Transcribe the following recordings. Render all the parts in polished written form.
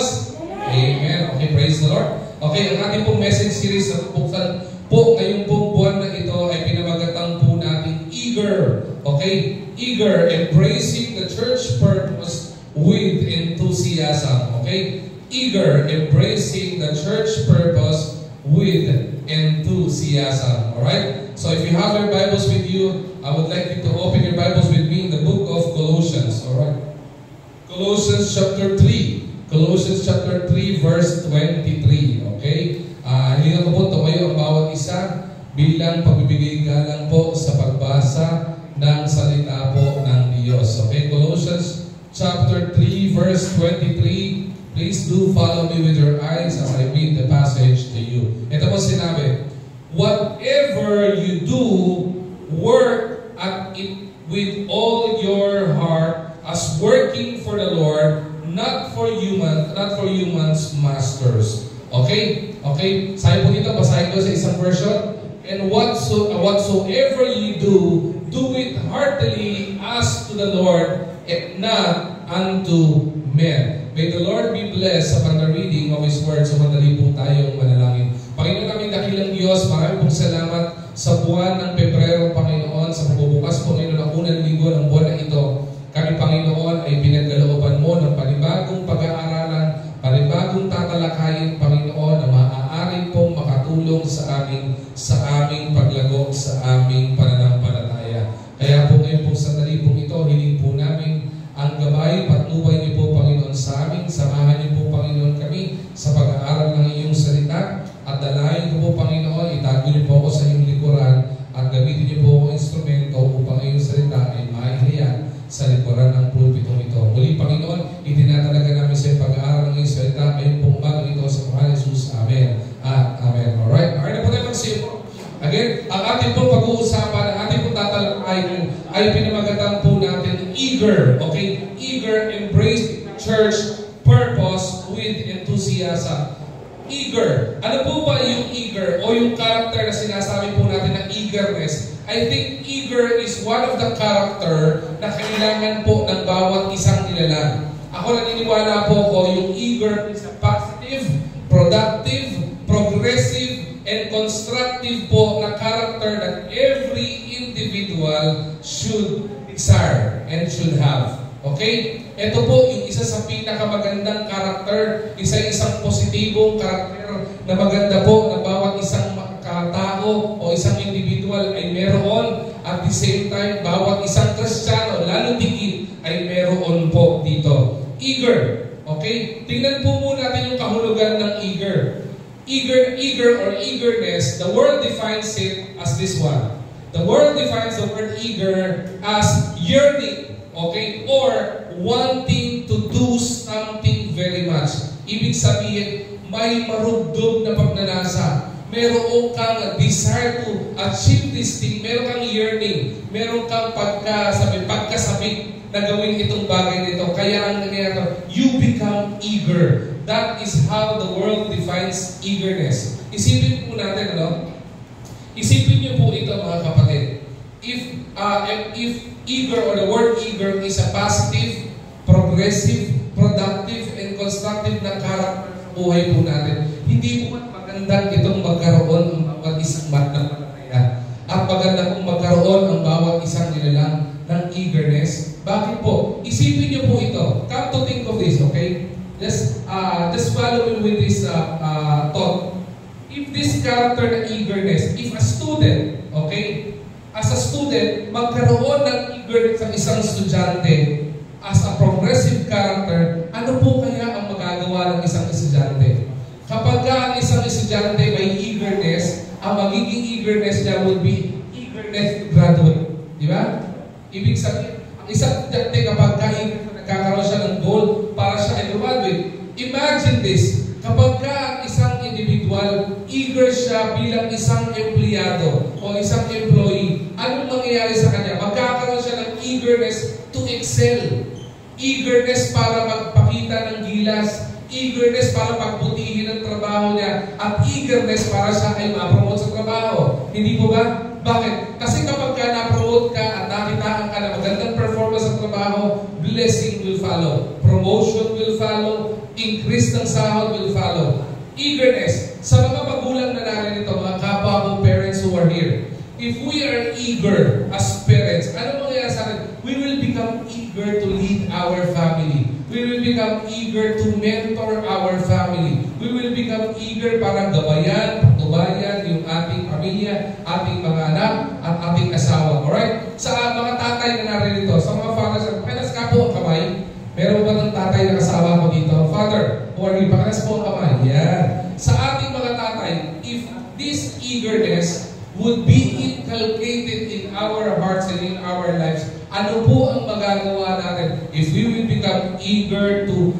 Diyos? Amen. Okay, praise the Lord. Okay, ang ating pong message series na buksan po ngayong pong buwan na ito ay pinamagatang po natin eager. Okay? Eager, embracing the church purpose with enthusiasm. Okay? Eager, embracing the church purpose with enthusiasm. Alright? So if you have your Bibles with you, I would like you to open your Bibles with me in the book of Colossians. Alright? Colossians chapter 3. Colossians chapter 3 verse 23. Okay? Hilingan ko po tumayo ang bawat isa bilang pagbibigay galang po sa pagbasa ng salita po ng Diyos. Okay? Colossians chapter 3 verse 23. Please do follow me with your eyes as I read the passage to you. Ito po sinabi, whatever you do, work at it with all your heart as working for the Lord, not for humans masters. Okay? Okay? Sabi po dito, basahin ko sa isang version. And whatsoever you do it heartily as to the Lord and not unto men. May the Lord be blessed sa pag-reading of His Word. So madali po tayong manalangin. Panginoon namin dakilang Diyos, maraming pong salamat sa buwan ng Pebrero, Panginoon, sa pagbubukas po ngayon ng unang linggo ng buwan na ito. Kami, Panginoon, ay pinagkalooban mo ng panibagong pag-aaralan, panibagong tatalakayin, Panginoon, na maaari pong makatulong sa aming paglago, sa aming pananampalataya. Kaya po ngayon po sandali pong ito, hiling po namin ang gabay, patnubay niyo po, Panginoon, sa amin. Samahan niyo po, Panginoon, kami sa pag-aaral ng iyong salita. At dalayan ko po, Panginoon, itago niyo po ako sa iyong likuran at gamitin niyo po ang instrumento upang ang iyong salita ay maihayag sa likuran ng pulpitong ito. Muli, Panginoon, itinatalaga namin sa pag-aaral ng iyong salita ngayong pong umagang ito sa pangalan ni Jesus. Amen. At Amen. Alright? Alright na po tayo mag-save. Again, ang ating pong pag-uusapan, ang ating pong tatalakayin ay pinamagatang po natin eager. Okay? Eager, embrace church purpose with enthusiasm. Eager. Ano po ba yung eager o yung character na sinasabi po natin na eagerness? I think eager is one of the character na kailangan po ng bawat isang nilalang. Ako naniniwala po ko yung eager is a positive, productive, progressive, and constructive po na character that every individual should desire and should have. Okay? Ito po yung isa sa pinakamagandang karakter, isang positibong karakter na maganda po na bawat isang tao o isang individual ay meron, at the same time, bawat isang Kristiyano, lalo tigit, ay meron po dito. Eager. Okay? Tingnan po muna natin yung kahulugan ng eager. Eager or eagerness, the world defines it as this one. The world defines the word eager as yearning. Okay? Or wanting to do something very much. Ibig sabihin, may marugdog na pagnanasa. Meron kang desire to achieve this thing. Meron kang yearning. Meron kang pagkasabik na gawin itong bagay nito. Kaya ang nangyayari, you become eager. That is how the world defines eagerness. Isipin po natin, ano? Isipin niyo po ito, mga kapatid. If eager or the word eager is a positive, progressive, productive, and constructive na character sa buhay po natin, hindi po magandang itong magkaroon ang bawat isang mananampalataya. At maganda kung magkaroon ang bawat isang nilalang ng eagerness. Bakit po? Isipin niyo po ito. Come to think of this, okay? Just follow me with this thought. If this character na eagerness, if a student, okay, as a student, magkaroon ng eagerness ang isang estudyante as a progressive character, ano po kaya ang magagawa ng isang estudyante? Kapag ang isang estudyante may eagerness, ang magiging eagerness niya will be eagerness to graduate. Di ba? Ibig sabihin, ang isang estudyante kapag nagkakaroon siya ng goal para siya ay graduate. Imagine this, kapag ang isang individual, eager siya bilang isang empleyado o isang employee, anong mangyayari sa kanya? Magkakaroon siya ng eagerness to excel. Eagerness para magpakita ng gilas. Eagerness para pagbutihin ang trabaho niya. At eagerness para siya ay ma-promote sa trabaho. Hindi po ba? Bakit? Kasi kapag ka na-promote ka at nakitaan ka na magandang performance sa trabaho, blessing will follow. Promotion will follow. Increase ng sahod will follow. Eagerness. Sa mga magulang na narito, mga kapwa ko parents who are here, if we are eager as parents, ano mangyayari sa atin? We will become eager to lead our family. We will become eager to mentor our family. We will become eager para gabayan, patubayan yung ating pamilya, ating mga anak, at ating asawa. Alright? Sa mga tatay na narito, sa mga fathers, pakilas ka po ang kamay. Meron ba ng tatay na kasama ko dito? Father, who are you? Pakilas po ang kamay. Yan. Sa ating mga tatay, if this eagerness would be inculcated in our hearts and in our lives, ano po ang magagawa natin? If we will become eager to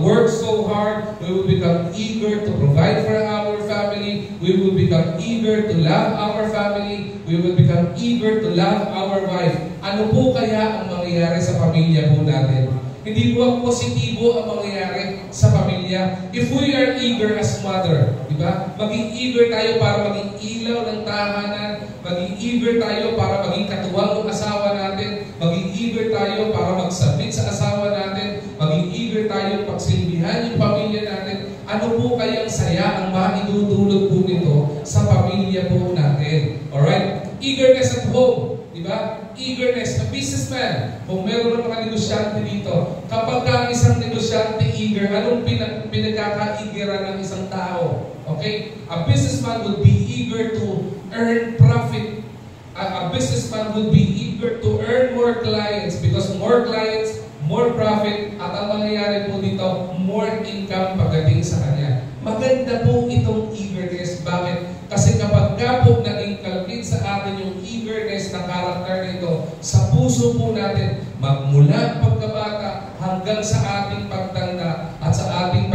work so hard, we will become eager to provide for our family, we will become eager to love our family, we will become eager to love our wife. Ano po kaya ang mangyayari sa pamilya po natin? Hindi po ang positibo ang mangyayari sa pamilya. If we are eager as mother, di ba? Maging eager tayo para maging ilaw ng tahanan, maging eager tayo para maging katuwang ng asawa natin, maging eager tayo para mag-submit sa asawa natin, maging eager tayo pagsilbihan yung pamilya natin. Ano po kayang saya ang maidudulot po nito sa pamilya po natin? Alright? Eagerness at home. Diba? Eagerness. A businessman. Kung meron ng mga negosyante dito, kapag ka isang negosyante eager, anong pinagkaka-eageran ng isang tao? Okay? A businessman would be eager to earn profit. A businessman would be eager to earn more clients because more clients, more profit, at ang mangyayari po dito, more income pagdating sa kanya. Maganda po itong eagerness. Bakit? Kasi kapag ka po na-inculcate sa atin yung eagerness na karakter nito sa puso po natin, magmula pagkabata hanggang sa ating pagtanda at sa ating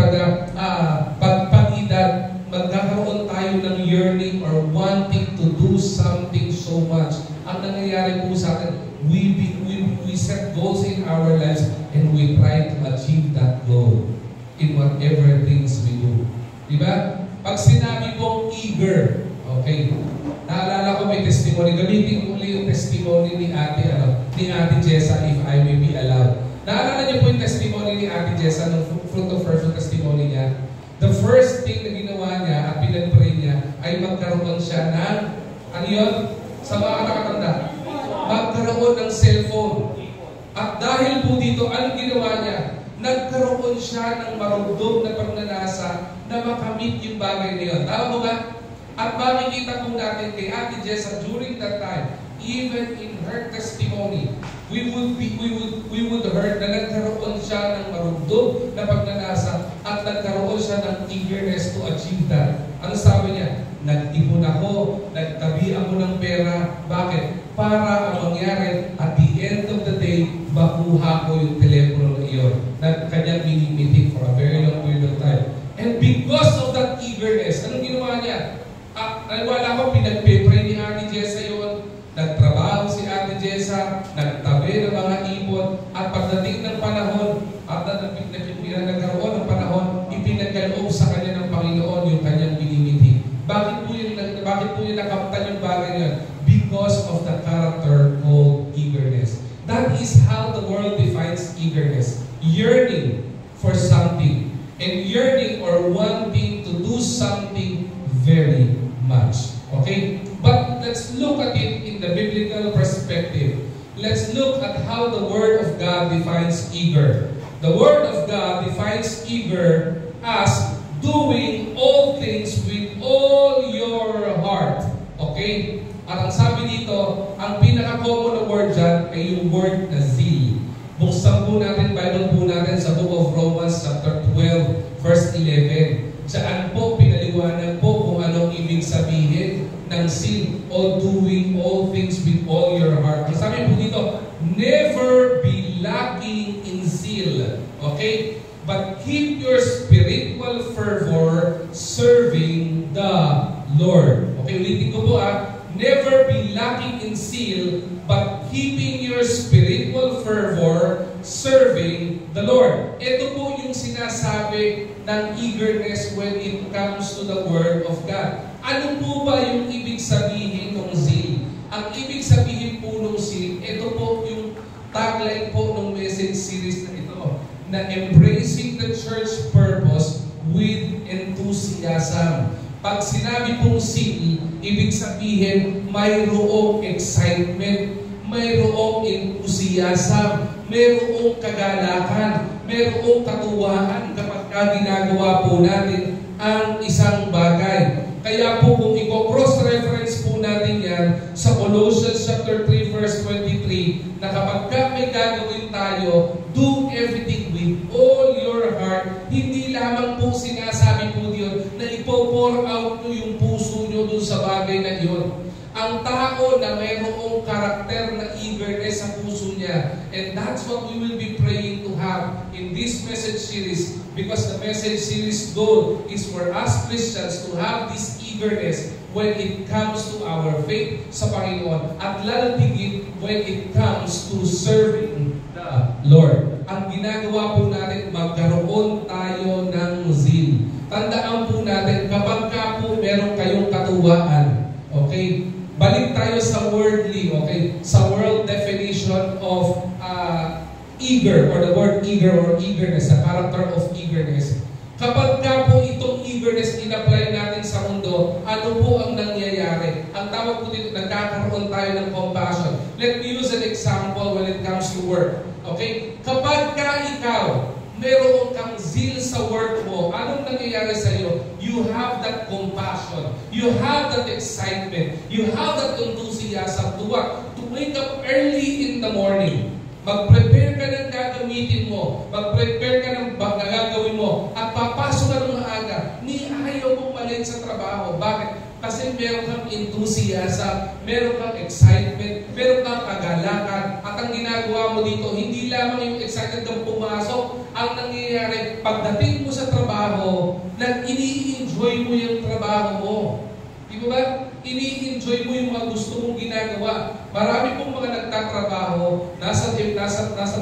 pag-edad, magkakaroon tayo ng yearning or wanting to do something so much. Ang nangyayari po sa atin, we set goals in our lives and we try to achieve that goal in whatever things we do. Diba? Pag sinabi kong eager, okay, naalala ko may testimony, gamitin ko ulit yung testimony ni Ate Jessa, if I may be allowed. Naalala niyo po yung testimony ni Ate Jessa, ng fruit of first testimony niya? The first thing na ginawa niya at pinag-pray niya ay magkaroon siya ng, ano yun? Sa mga nakatanda, magkaroon ng cellphone. At dahil po dito, anong ginawa niya? Nagkaroon siya ng marugdog na pagnanasa na makamit yung bagay na yun. Tama mo ba? At makikita po natin kay Ate Jessa during that time, even in her testimony, we would heard na nagkaroon siya ng marugdog na pagnanasa at nagkaroon siya ng eagerness to achieve that. Ano sabi niya? Nag-ipon ako, nagtabi ako ng pera. Bakit? Para ang mangyari, at the end of the day, makuha ko yung telepono na iyon na kanyang minimitik for a very long period of time. And because of that eagerness, anong ginawa niya? Naniwala ko, pinagpipray ni Ate Jessa yun. Nagtrabaho si Ate Jessa, nagtabi ng mga ipon, at pagdating ng panahon, at nagkaroon ng panahon, ipinagkaloob sa kanya ng Panginoon yung kanyang minimitik. Bakit po yun nakamtan yung bagay niya? Because of the character called eagerness. That is how the world defines eagerness. Yearning for something. And yearning or wanting to do something very much. Okay? But let's look at it in the biblical perspective. Let's look at how the Word of God defines eager. The Word of God defines eager as doing all things with all your heart. Okay? At ang sabi dito, ang pinaka-common na word dyan ay yung word na zeal. Buksan po natin, Bible po natin sa Book of Romans chapter 12, verse 11. Saan po pinaliwanag po kung anong ibig sabihin ng zeal o doing all things with all your heart. Ang sabi po dito, never be lacking in zeal. Okay? But keep your spiritual fervor serving the Lord. Okay, ulitin ko po never be lacking in zeal, but keeping your spiritual fervor serving the Lord. Ito po yung sinasabi ng eagerness when it comes to the Word of God. Ano po ba yung ibig sabihin ng zeal? Ang ibig sabihin po ng zeal, ito po yung tagline po ng message series na embracing the church purpose with enthusiasm. Pag sinabi pong zeal, ibig sabihin mayroong excitement, mayroong enthusiasm, mayroong kagalakan, mayroong katuwaan kapag ginagawa po natin ang isang bagay. Kaya po kung i-cross-reference po natin yan sa Colossians chapter 3 verse 23 na kapag may gagawin tayo, do everything with all your heart. Hindi lamang po sinasabi po diyon na ipo-pour out nyo yung puso nyo dun sa bagay na iyon. Ang tao na mayroong karakter na eagerness sa puso niya. And that's what we will be praying to have in this message series, because the message series goal is for us Christians to have this eagerness when it comes to our faith sa Panginoon, at lalapigit when it comes to serving the Lord. Ang ginagawa po natin, magkaroon tayo ng zeal. Tandaan po natin, kapag ka po meron kayong katuwaan, okay, balik tayo sa worldly, okay? Sa world definition of eager, or the word eager or eagerness, the character of eagerness. Kapag ka po itong eagerness in-apply natin sa mundo, ano po ang nangyayari? Ang tawag po dito, nagkakaroon tayo ng compassion. Let me use an example when it comes to work. Okay? Kapag ka ikaw, meron kang zeal sa work mo, anong nangyayari sa iyo? You have that compassion. You have that excitement. You have that enthusiasm to what? To wake up early in the morning. Mag-prepare ka ng gagamitin mo. Mag-prepare ka ng gagawin mo. At papasok ka ng maaga. Ni ayaw mong malit sa trabaho. Bakit? Kasi meron kang enthusiasm, meron kang excitement, meron kang kagalakan. At ang ginagawa mo dito, hindi lamang yung excited kang pumasok. Ang nangyayari, pagdating mo sa trabaho, ini-enjoy mo yung trabaho mo. Di ba? Ini-enjoy mo yung mga gusto mong ginagawa. Marami pong mga nagtatrabaho, nasa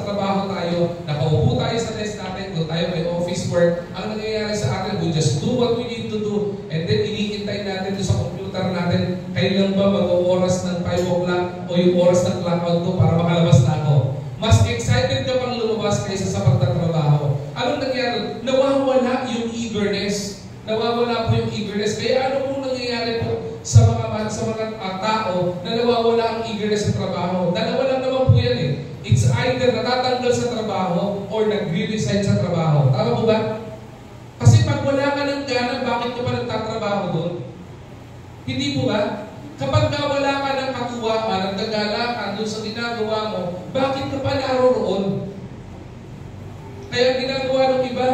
trabaho tayo, nakaupo tayo sa desk natin, kung tayo may office work, ang nangyayari sa atin, we just do what we need to do, and then iniintay natin sa computer natin, kailan ba mag-oras ng 5 o'clock o yung oras ng clock out ko para makalabas na ako. Mas excited ka pang lumabas kaysa sa pagtatrabaho. Anong nangyayari? Nawawala yung eagerness. Nawawala po yung eagerness. Kaya ano pong nangyayari po sa mga tao na nawawala ang eagerness sa trabaho? Dalawa lang naman po yan eh. It's either natatanggal sa trabaho or nag-resign sa trabaho. Tama po ba? Kasi pag wala ka ng gana, bakit ka pa nagtatrabaho doon? Hindi po ba? Kapag wala ka ng katuwaan, nagkagalakan doon sa ginagawa mo, bakit ka pa naroon? Kaya ginagawa ng iba,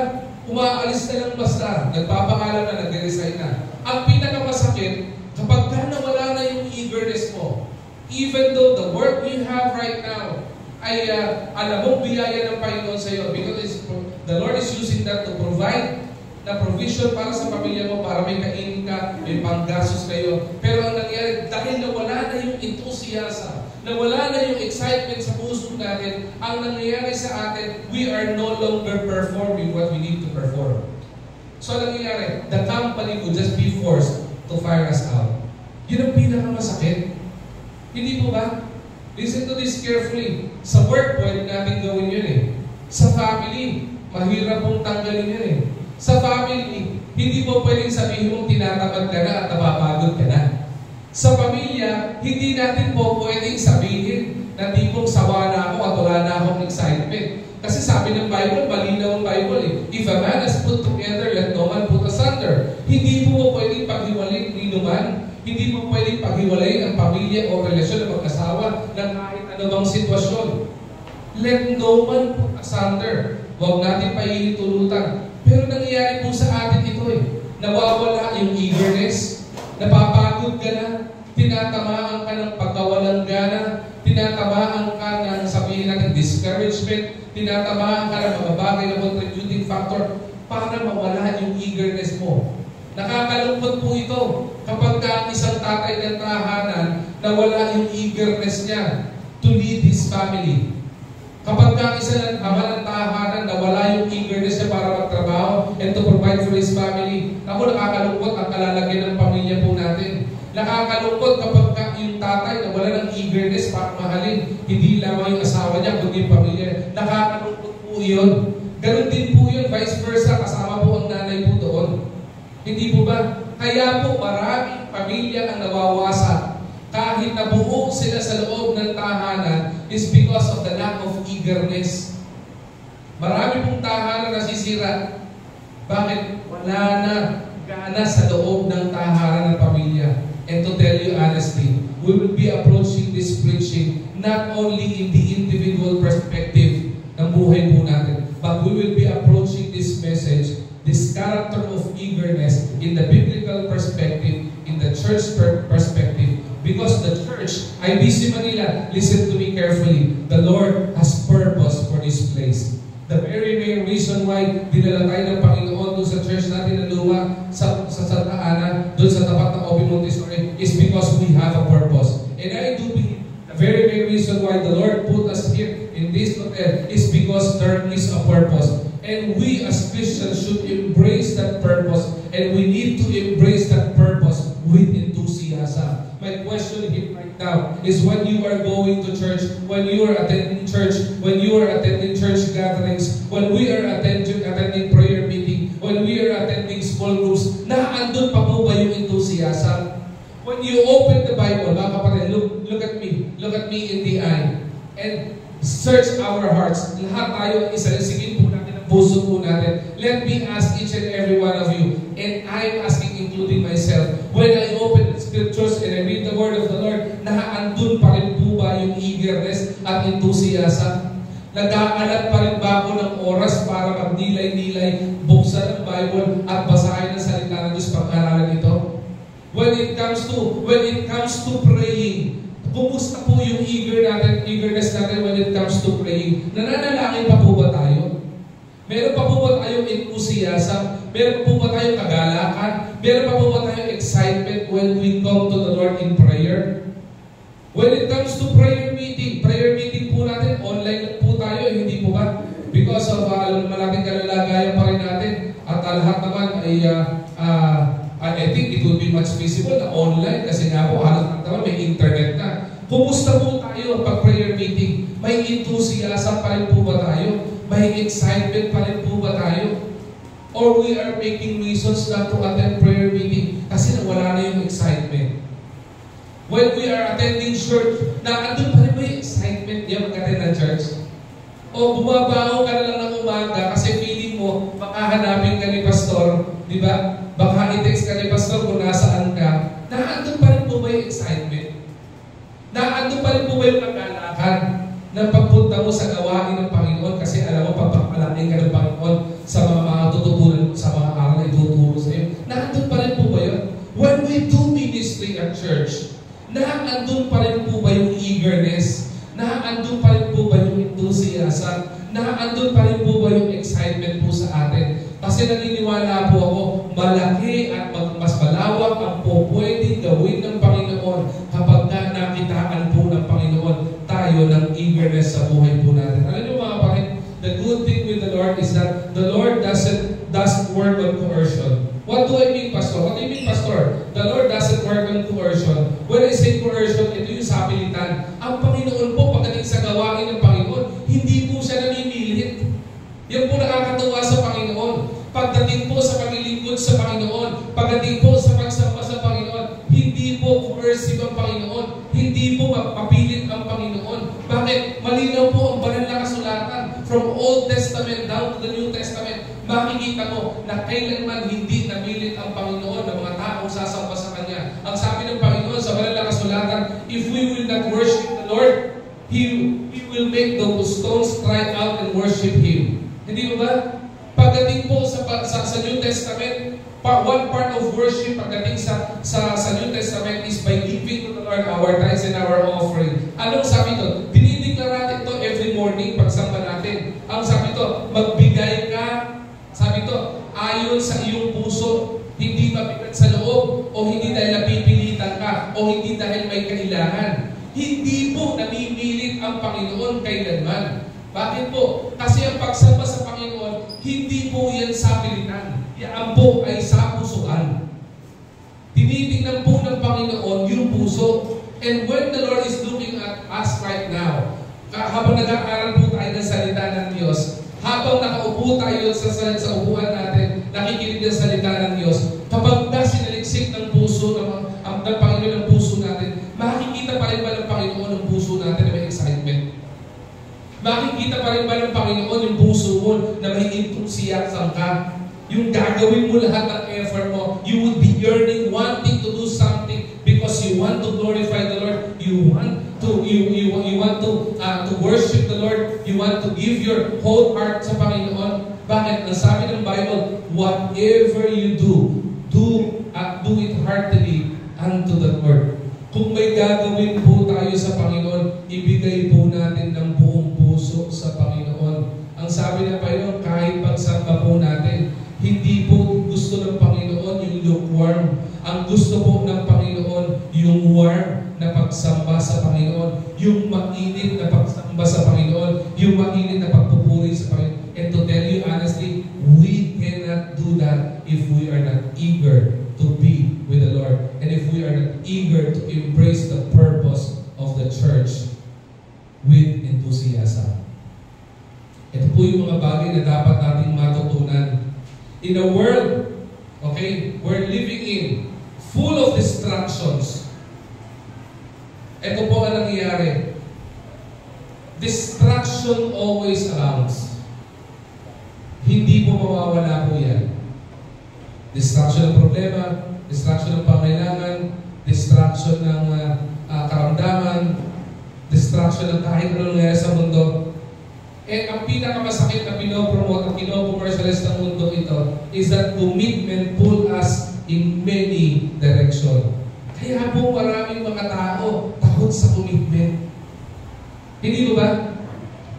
umaalis na lang basta, nagpapaalam na, nag-resign na. Ang pinakamasakit, kapag nawala na yung eagerness mo, even though the work you have right now ay alam mong biyaya ng Panginoon sa iyo, because the Lord is using that to provide na provision para sa pamilya mo, para may kainin ka, may panggastos kayo. Pero ang nangyari, dahil nawala na yung enthusiasm, nawala na yung excitement sa puso natin, ang nangyayari sa atin, we are no longer performing what we need to perform. So ang nangyayari, the company would just be forced to fire us out. Yun ang pinakamasakit. Hindi po ba? Listen to this carefully. Sa work, pwede natin gawin yun eh. Sa family, mahirap pong tanggalin yun eh. Sa family, hindi po pwedeng sabihin mong tinatamad ka na at napapagod ka na. Sa pamilya, hindi natin po pwedeng sabihin na tipong sawa na ako at wala na akong excitement. Kasi sabi ng Bible, malinaw ang Bible eh. If a man has put together, let no man put asunder. Hindi po pwedeng paghiwalay ni naman. Hindi po pwedeng paghiwalay ang pamilya o relasyon ng mag-asawa ng kahit anumang sitwasyon. Let no man put asunder. Huwag natin paihintulutan. Pero nangyayari po sa atin ito eh. Nawawala yung eagerness, napapagod ka na, tinatamaan ka ng pagkawalang gana, tinatamaan ka ng sabihin natin discouragement, tinatamaan ka ng mga bagay na contributing factor para mawala yung eagerness mo. Nakakalungkot po ito kapag ka isang tatay ng tahanan nawala yung eagerness niya to lead his family. Kapag ka isa ng ama ng tahanan nawala yung eagerness niya para magtrabaho and to provide for his family, ako nakakalungkot ang kalalagyan ng pamilya po natin. Nakakalungkot kapag ka yung tatay nawala ng eagerness para mahalin hindi lamang yung asawa niya kundi yung pamilya. Nakakalungkot po yun. Ganun din po yun, vice versa, kasama po ang nanay po doon. Hindi po ba? Kaya po maraming pamilya ang nawawasak kahit nabuo sila sa loob ng tahanan is because of the lack of eagerness. Marami pong tahanan nasisira. Bakit? Wala na gana sa loob ng tahanan ng pamilya. And to tell you honestly, we will be approaching this preaching not only in the individual perspective ng buhay po natin, but we will be approaching this message, this character of eagerness in the biblical perspective, in the church perspective. Because the church, IBC Manila, listen to me carefully, the Lord has purpose for this place. The very main reason why dinala tayo ng Panginoon doon sa church natin na luma sa Santa Ana, doon sa tapat ng Obi Montessori, is because we have a purpose. And I do believe the very main reason why the Lord put us here in this hotel is because there is a purpose. And we as Christians should embrace that purpose, and we need to embrace that purpose with enthusiasm. My question here right now is, when you are going to church, when you are attending church, when you are attending church gatherings, when we are attending prayer meeting, when we are attending small groups, naandun pa po ba yung enthusiasm? When you open the Bible, mga kapatid, look at me in the eye, and search our hearts. Lahat tayo, isasigin po natin ang puso po natin. Let me ask each and every one of you, and I'm asking including myself, when I open the scriptures and I read the word of the Lord, naandun pa rin po ba yung eagerness at enthusiasm? Nag-aalat pa rin ba ako ng oras para magnilay-nilay, buksan ang Bible at basahin ang salita ng Diyos pag-aralan ito? When it comes to praying, kumusta po yung eagerness natin when it comes to praying? Nananalangin pa po ba tayo? Meron pa po ba tayong enthusiasm? Meron pa po ba tayong kagalakan? Meron pa po ba tayong excitement when we come to the Lord in prayer? When it comes to prayer meeting po natin, online lang po tayo, hindi po ba? Because of alam naman natin kalalagayan pa rin natin, at lahat naman ay I think it will be much visible na online kasi nga po halos naman may internet na. Kumusta po tayo pag prayer meeting? May enthusiasm pa rin po ba tayo? May excitement pa rin po ba tayo? Or we are making reasons not to attend prayer meeting kasi nawala na yung excitement? When we are attending church, naandun pa rin ba yung excitement niya mag-attend ng church? O bumabangon ka na lang ng umaga kasi feeling mo makahanapin ka ni pastor, di ba? Baka i-text ka ni pastor kung nasaan ka. Naandun pa rin po ba yung excitement? Naandun pa rin po ba yung kagalakan na pagpunta mo sa gawain ng Panginoon kasi alam mo, papapalaking ka ng Panginoon sa mga tututunan, sa mga aral na ituturo sa iyo? Naandun pa rin po ba yun? When we do ministry at church, naandun pa rin po ba yung eagerness? Naandun pa rin po ba yung enthusiasm? Naandun pa rin po ba yung excitement po sa atin? Kasi naniniwala po ako, malaki at mas malawak ang po pwedeng gawin ng Panginoon kapag nakitaan po ng Panginoon tayo ng eagerness sa buhay po natin. Alam niyo mga kapatid, the good thing with the Lord is that the Lord doesn't work on coercion. What do I mean, Pastor? What do you mean, Pastor? The Lord doesn't work on coercion. When I say coercion, ito yung sapilitan. Ang Panginoon po, pagdating sa gawain ng Panginoon, hindi po siya namimilit. Yan po nakakatuwa sa Panginoon. Pagdating po sa paglilingkod sa Panginoon, pagdating po sa pagsamba sa Panginoon, hindi po coercive ang Panginoon. Hindi po mapilit ang Panginoon. Bakit? Malinaw po ang banal na kasulatan. From Old Testament down to the New Testament, makikita mo na kailanman hindi namilit ang Panginoon ng mga taong sasamba sa Kanya. Ang sabi ng Panginoon sa banal na kasulatan, if we will not worship the Lord, He will make those stones cry out and worship Him. Hindi mo ba? Pagdating po sa New Testament, one part of worship pagdating sa New Testament is by giving to the Lord our tithes and our offering. Anong sabi ito? Dinideklara natin ito every morning pagsamba natin. Ang sabi ito, magbigay ka, sabi ito, ayon sa iyong puso, hindi mabigat sa loob, o hindi dahil napipilitan ka, o hindi dahil may kailangan. Hindi po namimilit ang Panginoon kailanman. Bakit po? Kasi ang pagsamba sa Panginoon, hindi po yan sa pilitan. Yan po ay sa pusuan. Tinitingnan po ng Panginoon yung puso. And when the Lord is looking at us right now, habang nag-aaral po tayo ng salita ng Diyos, habang nakaupo nakaupo tayo sa upuan natin, nakikinig ng salita ng Diyos, kapag sinaliksik ng puso, ng Panginoon ng puso natin, makikita pa rin ba ng Panginoon ng puso natin na may excitement? Makikita pa rin ba ng Panginoon yung puso mo na may enthusiasm ka? Yung gagawin mo lahat ng effort mo, you would be yearning, wanting to do something because you want to glorify the Lord. You want to worship the Lord. You want to give your whole heart sa Panginoon. Bakit? Ang sabi ng Bible, whatever you do it heartily unto the Lord. Kung may gagawin po tayo sa Panginoon, ibigay po natin ng buong puso sa Panginoon. Ang sabi ng Panginoon, kahit pagsamba po natin, hindi po gusto ng Panginoon yung lukewarm. Ang gusto po ng Panginoon yung warm na pagsamba sa Panginoon, yung mainit na pagsamba sa Panginoon, yung mainit na pagpupuri sa Panginoon. And to tell you honestly, we cannot do that if we are not eager to be with the Lord, and if we are not eager to embrace the purpose of the church with enthusiasm. Ito po yung mga bagay na dapat nating matutunan. In a world, we're living in, full of distractions. Ito po ang nangyayari. Distraction always abounds. Hindi po mawawala po yan. Distraction ng problema, distraction ng pangailangan, distraction ng karamdaman, distraction ng kahit anong nangyayari sa mundo. And ang pinakamasakit na pinopromote at kino-commercialize ng mundo ito is that commitment pull us in many direction. Kaya po maraming mga tao takot sa commitment. Hindi ba?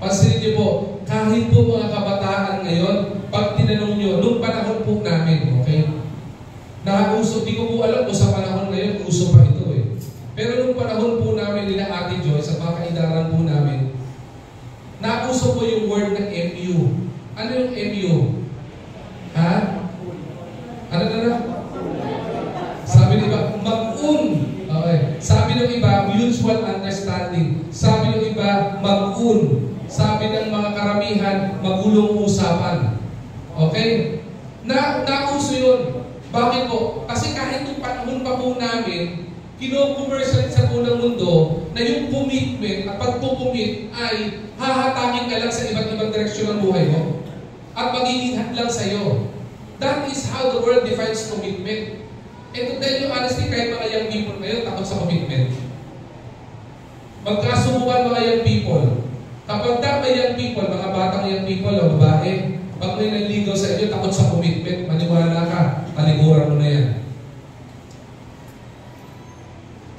Pansinin niyo po, kahit po mga kabataan ngayon, pag tinanong nyo, nung panahon po namin, nakauso, di ko po alam kung sa panahon ngayon, uso pa ito eh. Pero nung panahon po namin nila Ate Joy, sa mga kaidaran po namin, nauso po yung word na MU. Ano yung MU? Ha? Ano na? Sabi ng iba, mag-un. Okay. Sabi ng iba, mutual understanding. Sabi ng iba, mag-un. Sabi ng mga karamihan, magulong usapan. Okay? Nauso yun. Bakit po? Kasi kahit yung panahon pa po namin, kino-commercial sa unang mundo na yung commitment at pagpukumit ay hahatakin ka lang sa iba't ibang direksyon ng buhay mo at magiging hadlang sa iyo. That is how the world defines commitment. And to tell you honestly, kahit mga young people ngayon, takot sa commitment. Magkasubukan mga young people. Kapag may young people, mga batang young people o babae, pag may nanligaw sa inyo, takot sa commitment, maniwala ka, talikuran mo na yan.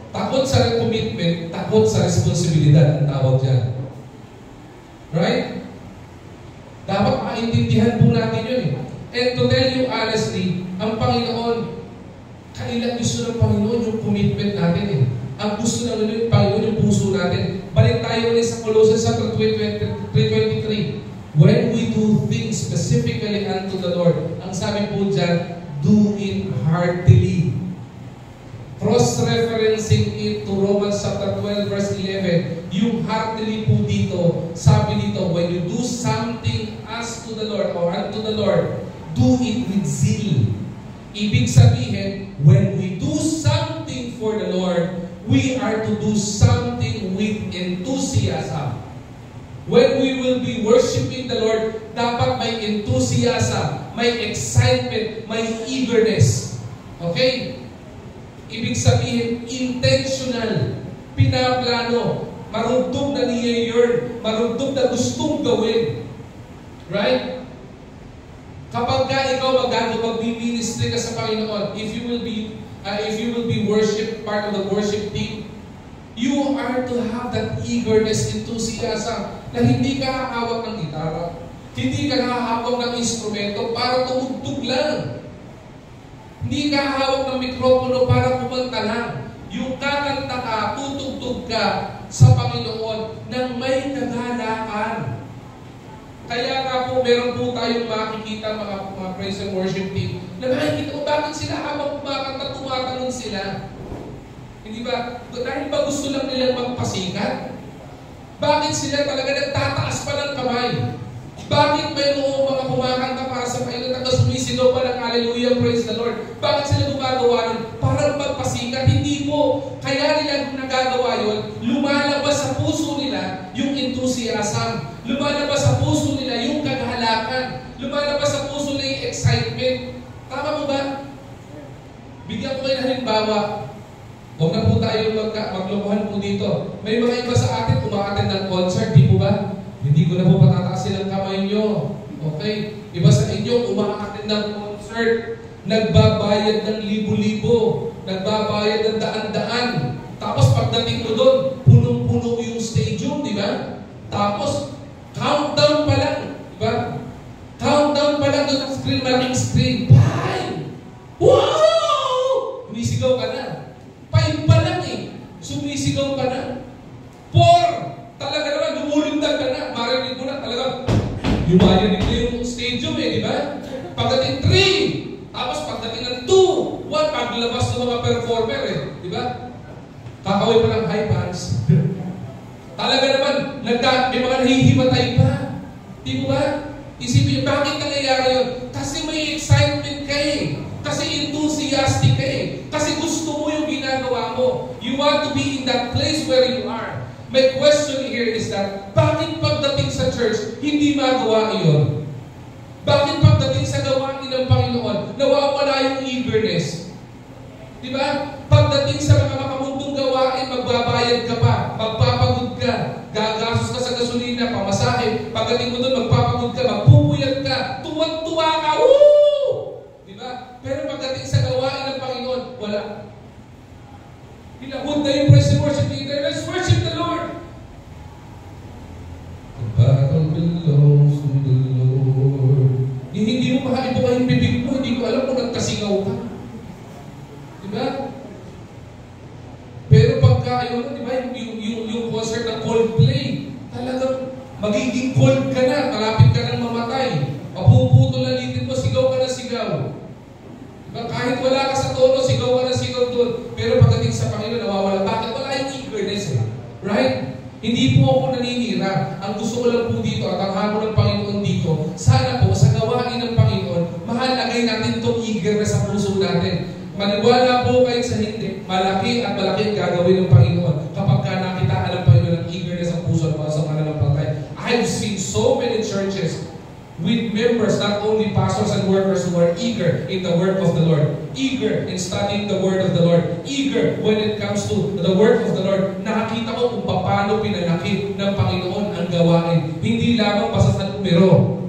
Takot sa commitment, takot sa responsibilidad ang tawag dyan. Right? Dapat maintindihan po natin yun eh. And to tell you honestly, ang Panginoon, kailan gusto ng Panginoon yung commitment natin eh. Ang gusto ng Panginoon yung puso natin. Balik tayo ulit sa Colossians 3:23. When we do things specifically unto the Lord, ang sabi po dyan, do it heartily. Cross-referencing it to Romans chapter 12 verse 11, yung heartily po dito, sabi dito, when you do something as to the Lord or unto the Lord, do it with zeal. Ibig sabihin, when we do something for the Lord, we are to do something with enthusiasm. When we will be worshiping the Lord, dapat may enthusiasm, may excitement, may eagerness. Okay? Ibig sabihin, intentional, pinaplano, marugtog na niya-yearn, marugtog na gustong gawin. Right? Kapag ka ikaw mag-ministry ka sa Panginoon, if you will be worship, part of the worship team, you are to have that eagerness, enthusiasm, na hindi ka hahawak ng gitara, hindi ka hahawak ng instrumento para tumugtog lang. Hindi ka hawak ng mikropono para kumanta lang. Yung kakanta ka, tutugtog ka sa Panginoon nang may kagalakan. Kaya nga po, meron po tayong makikita mga praise and worship team na makikita ko bakit sila habang kumakanta, tumatanong sila. Hindi ba? Dahil ba gusto lang nilang magpasikat? Bakit sila talaga nagtataas pa ng kamay? Bakit mayroong mga kumakanta para sa Panginoon at sumisigaw pa ng hallelujah, praise the Lord? Bakit sila gumagawa nun? Para magpasikat. Hindi po. Kaya nila nagagawa yun, lumalabas sa puso nila yung enthusiasm. Lumalabas sa puso nila yung kagalakan. Lumalabas sa puso nila yung excitement. Tama mo ba? Bigyan ko kayo ng halimbawa. Huwag na po tayo maglokohan po dito. May mga iba sa atin umaattend ng concert, di po ba? Hindi ko na po patataasin ang kamay nyo. Okay? Iba sa inyo, umaattend ng concert, nagbabayad ng libo-libo, nagbabayad ng daan-daan. Tapos pagdating mo doon, punong-puno yung stadium, di ba? Tapos, countdown pa lang, di ba? Countdown pa lang doon sa screen, malaking screen. 5! Wow! Sumisigaw ka na. 5 pa lang eh. Sumisigaw ka na. 4! Talaga naman, lumulundag ka na. Marinig mo na talaga. Yumayanig na yung stadium eh, di ba? Pagdating 3, tapos pagdating ng 2, 1, paglabas ng mga performer eh, di ba? Kakaway pa ng high pants. Talaga naman, may mga nahihimatay pa. Di ba? Isipin niyo, bakit nangyayari yun? Kasi may excitement ka eh. Kasi enthusiastic ka eh. Kasi gusto mo yung ginagawa mo. You want to be in that place where you are. My question here is that, bakit pagdating sa church, hindi magawa iyon? Bakit pagdating sa gawain ng Panginoon, nawawala yung eagerness? Di ba? Pagdating sa mga makamundong gawain, magbabayad ka pa, magpapagod ka, gagastos ka sa gasolina, pamasahe, pagdating mo doon, magpapagod ka, magpupuyat ka, tuwag-tuwa ka, woo! Di ba? Pero pagdating sa gawain ng Panginoon, wala. Hilabot na yung praise and worship leader. Let's worship the Lord. The battle belongs to the Lord. Hindi mo makaibuka yung bibig mo. Hindi ko alam kung nagkasingaw ka. Diba? Pero pagka, diba, yung concert ng Coldplay, talagang magiging cold ka na. Malapit ka nang mamatay. Mapuputol na litin mo. Sigaw ka na sigaw. Kahit wala ka sa tono, sigaw ka na sigaw doon. Pero pagdating sa Panginoon, nawawala. Bakit? Wala yung eagerness eh. Right? Hindi po ako naninira. Ang gusto ko lang po dito at ang hamon ng Panginoon dito, sana po sa gawain ng Panginoon, mahalagay natin itong eagerness sa puso natin. Maniwala po kayo sa hindi. Malaki at malaki ang gagawin ng Panginoon kapag ka nakitaan ng Panginoon ng eagerness sa puso at sa mananampalataya. I've seen so many churches with members, not only pastors and workers who are eager in the work of the Lord, eager in studying the word of the Lord, eager when it comes to the work of the Lord. Nakakita ko kung paano pinanakit ng Panginoon ang gawain. Hindi lamang basta sa numero.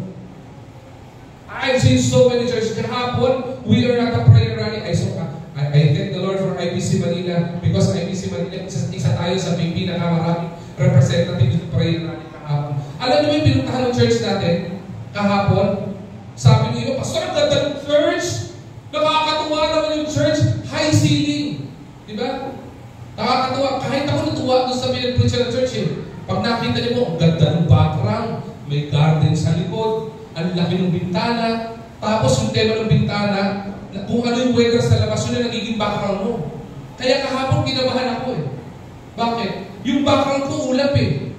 I've seen so many churches. Kahapon, we are at a prayer rally. I thank the Lord for IBC Manila because IBC Manila, isa tayo sa may pinakamaraming representative sa prayer rally kahapon. Alam niyo yung pinuntahan ng church natin? Kahapon, sabi niyo, Pastor, ang ganda ng church. Nakakatuwa naman yung church. High ceiling. Diba? Nakakatuwa. Kahit ako natuwa doon sa pinag-preach ng church eh. Pag nakita niyo mo, ang ganda ng background. May garden sa likod. Ang laki ng bintana. Tapos yung tema ng bintana, kung ano yung weather sa labas, yun na nagiging background mo. Kaya kahapon, kinabahan ako eh. Bakit? Yung background ko ulap eh.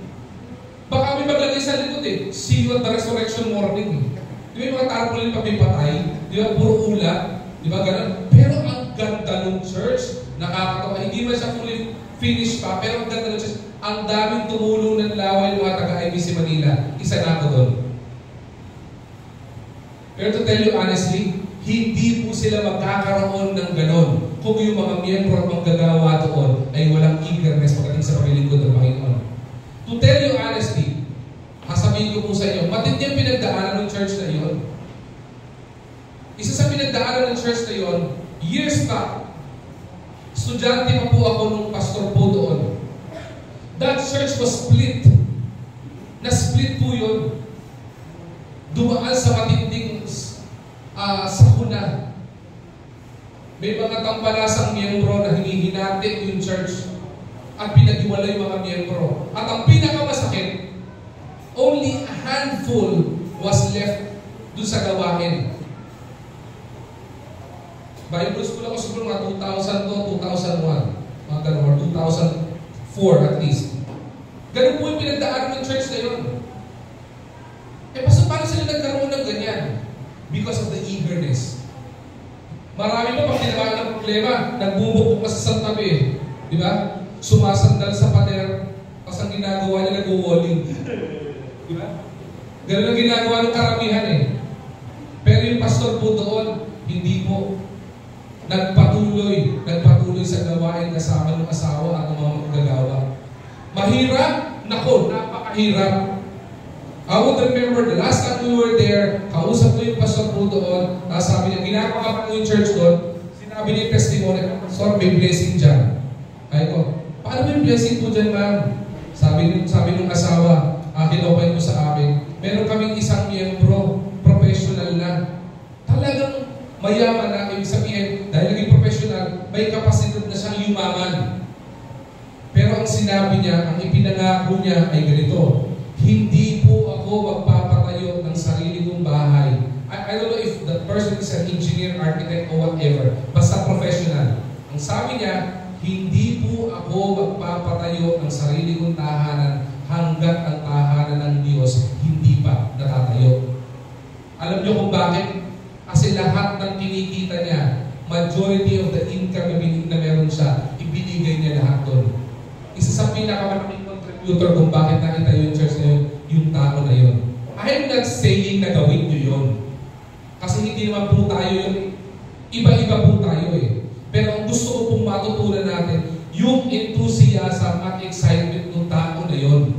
Baka may maglagay sa likod eh. See you at the resurrection morning. Di ba yung mga tarpaulin pag may patay? Di ba puro ulap? Di ba ganun? Pero ang ganda ng church, nakakatawa. Hindi man siya fully finished pa, pero ang ganda ng church. Ang daming tumulong ng laway ng mga taga-IBC Manila. Isa na ako doon. Pero to tell you honestly, hindi po sila magkakaroon ng ganon kung yung mga miyembro at manggagawa doon ay walang eagerness pagdating sa paglilingkod ng Panginoon. To tell you honestly, sasabihin ko po sa inyo, matindi ang pinagdaanan ng church na yun. Isa sa pinagdaanan ng church na yun, years back, estudyante pa po ako nung pastor po doon. That church was split. Na-split po yun. Dumaan sa matinding sakuna. May mga tambalasang miyembro na hinihinati yung church at pinag-iwalay yung mga miyembro. At ang pinakamasakit, only a handful was left dun sa gawain. Bible school ako siguro mga 2002, 2001. Mga ganun, or 2004 at least. Ganun po yung pinagdaanan ng church na yun. Paano sila nagkaroon ng ganyan? Because of the eagerness. Marami pa pag tinamaan ng problema, nagbubukbuk ka sa tabi. Di ba? Sumasandal sa pader, tapos ang ginagawa niya, nag-walling. Di ba? Ganun ang ginagawa ng karamihan eh. Pero yung pastor po doon, hindi po. Nagpatuloy sa gawain kasama ng asawa at ng mga magagawa. Mahirap? Nako, napakahirap. I would remember the last time we were there, kausap ko yung pastor po doon, sabi niya, ginagawa pa yung church doon, sinabi niya yung testimony, Pastor, may blessing dyan. Ay ko, paano may blessing po dyan, ma'am? Sabi ng asawa, kinopay ko sa amin, meron kaming isang miyembro, professional na. Talagang mayaman na, ibig sabihin, dahil naging professional, may kapasidad na siyang yumaman. Pero ang sinabi niya, ang ipinangako niya ay ganito, hindi po ako magpapatayo ng sarili kong bahay. I don't know if the person is an engineer, architect, or whatever. Basta professional. Ang sabi niya, hindi po ako magpapatayo ng sarili kong tahanan hanggat ang tahanan ng Diyos hindi pa natatayo. Alam niyo kung bakit? Kasi lahat ng kinikita niya, majority of the income na meron siya, ibinigay niya lahat doon. Isa sa pinakamalaking contributor kung bakit nakita yung church na yun, yung tao na yun. I'm not saying na gawin nyo yun. Kasi hindi naman po tayo yun. Iba-iba po tayo eh. Pero ang gusto ko pong matutunan natin, yung enthusiasm at excitement ng tao na yun.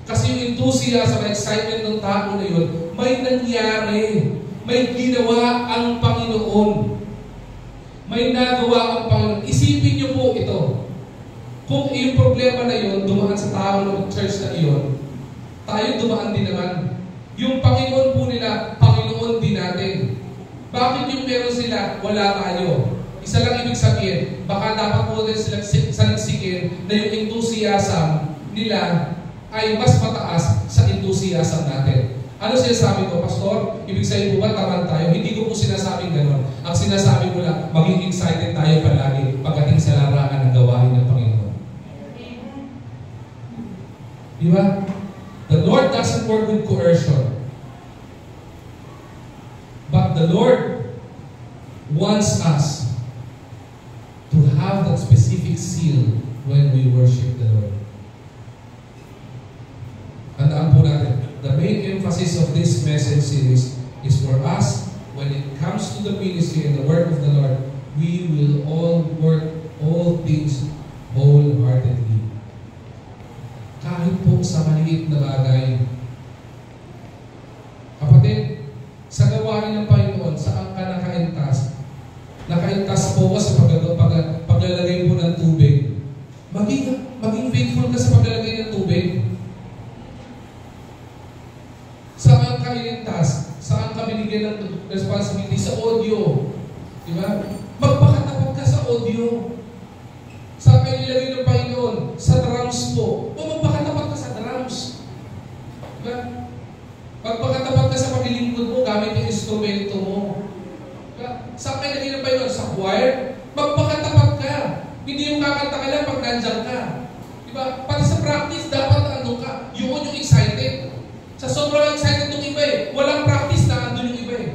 Kasi yung enthusiasm at excitement ng tao na yun, may nangyari. May ginawa ang Panginoon. May nagawa ang Panginoon. Isipin niyo po ito. Kung yung problema na yun, dumaan sa tao ng church na iyon, tayo dumaan din naman. Yung Panginoon po nila, Panginoon din natin. Bakit yung meron sila, wala tayo? Isa lang ibig sabihin, baka dapat po din sila saliksikin na yung enthusiasm nila ay mas mataas sa enthusiasm natin. Ano sinasabi ko, Pastor? Ibig sabihin po ba tamad tayo? Hindi ko po sinasabing gano'n. Ang sinasabi ko lang, maging excited tayo palagi pagdating sa larangan ng gawain ng Panginoon. Di ba? The Lord doesn't work with coercion. But the Lord wants us to have that specific seal when we worship the Lord. Tandaan po natin, the main emphasis of this message series is for us, when it comes to the ministry and the work of the Lord, we will all work all things wholeheartedly. Kahit po sa maliit na bagay. Kapatid, sa gawain ng Panginoon, saan ka nakaintas? Nakaintas po sa paglalagay po ng tubig. Maging faithful ka sa paglalagay ng tubig. Saan ka inintas? Saan ka binigyan ng responsibility? Sa audio. Diba? Magpakatapat ka sa audio. Saan ka nilagay ng Panginoon? Sa drums po. Magpakatapat ka sa drums. Diba? Magpakatapat ka sa paglilingkod mo gamit yung instrumento mo. Diba? Saan ka nilagay ng Panginoon? Sa choir? Magpakatapat ka. Hindi yung kakanta ka lang pag nandyan ka. Diba? Pati sa practice, dapat andun ka. Yun yung excited. Sa sobrang excited ng iba eh. Walang practice na andun yung iba eh.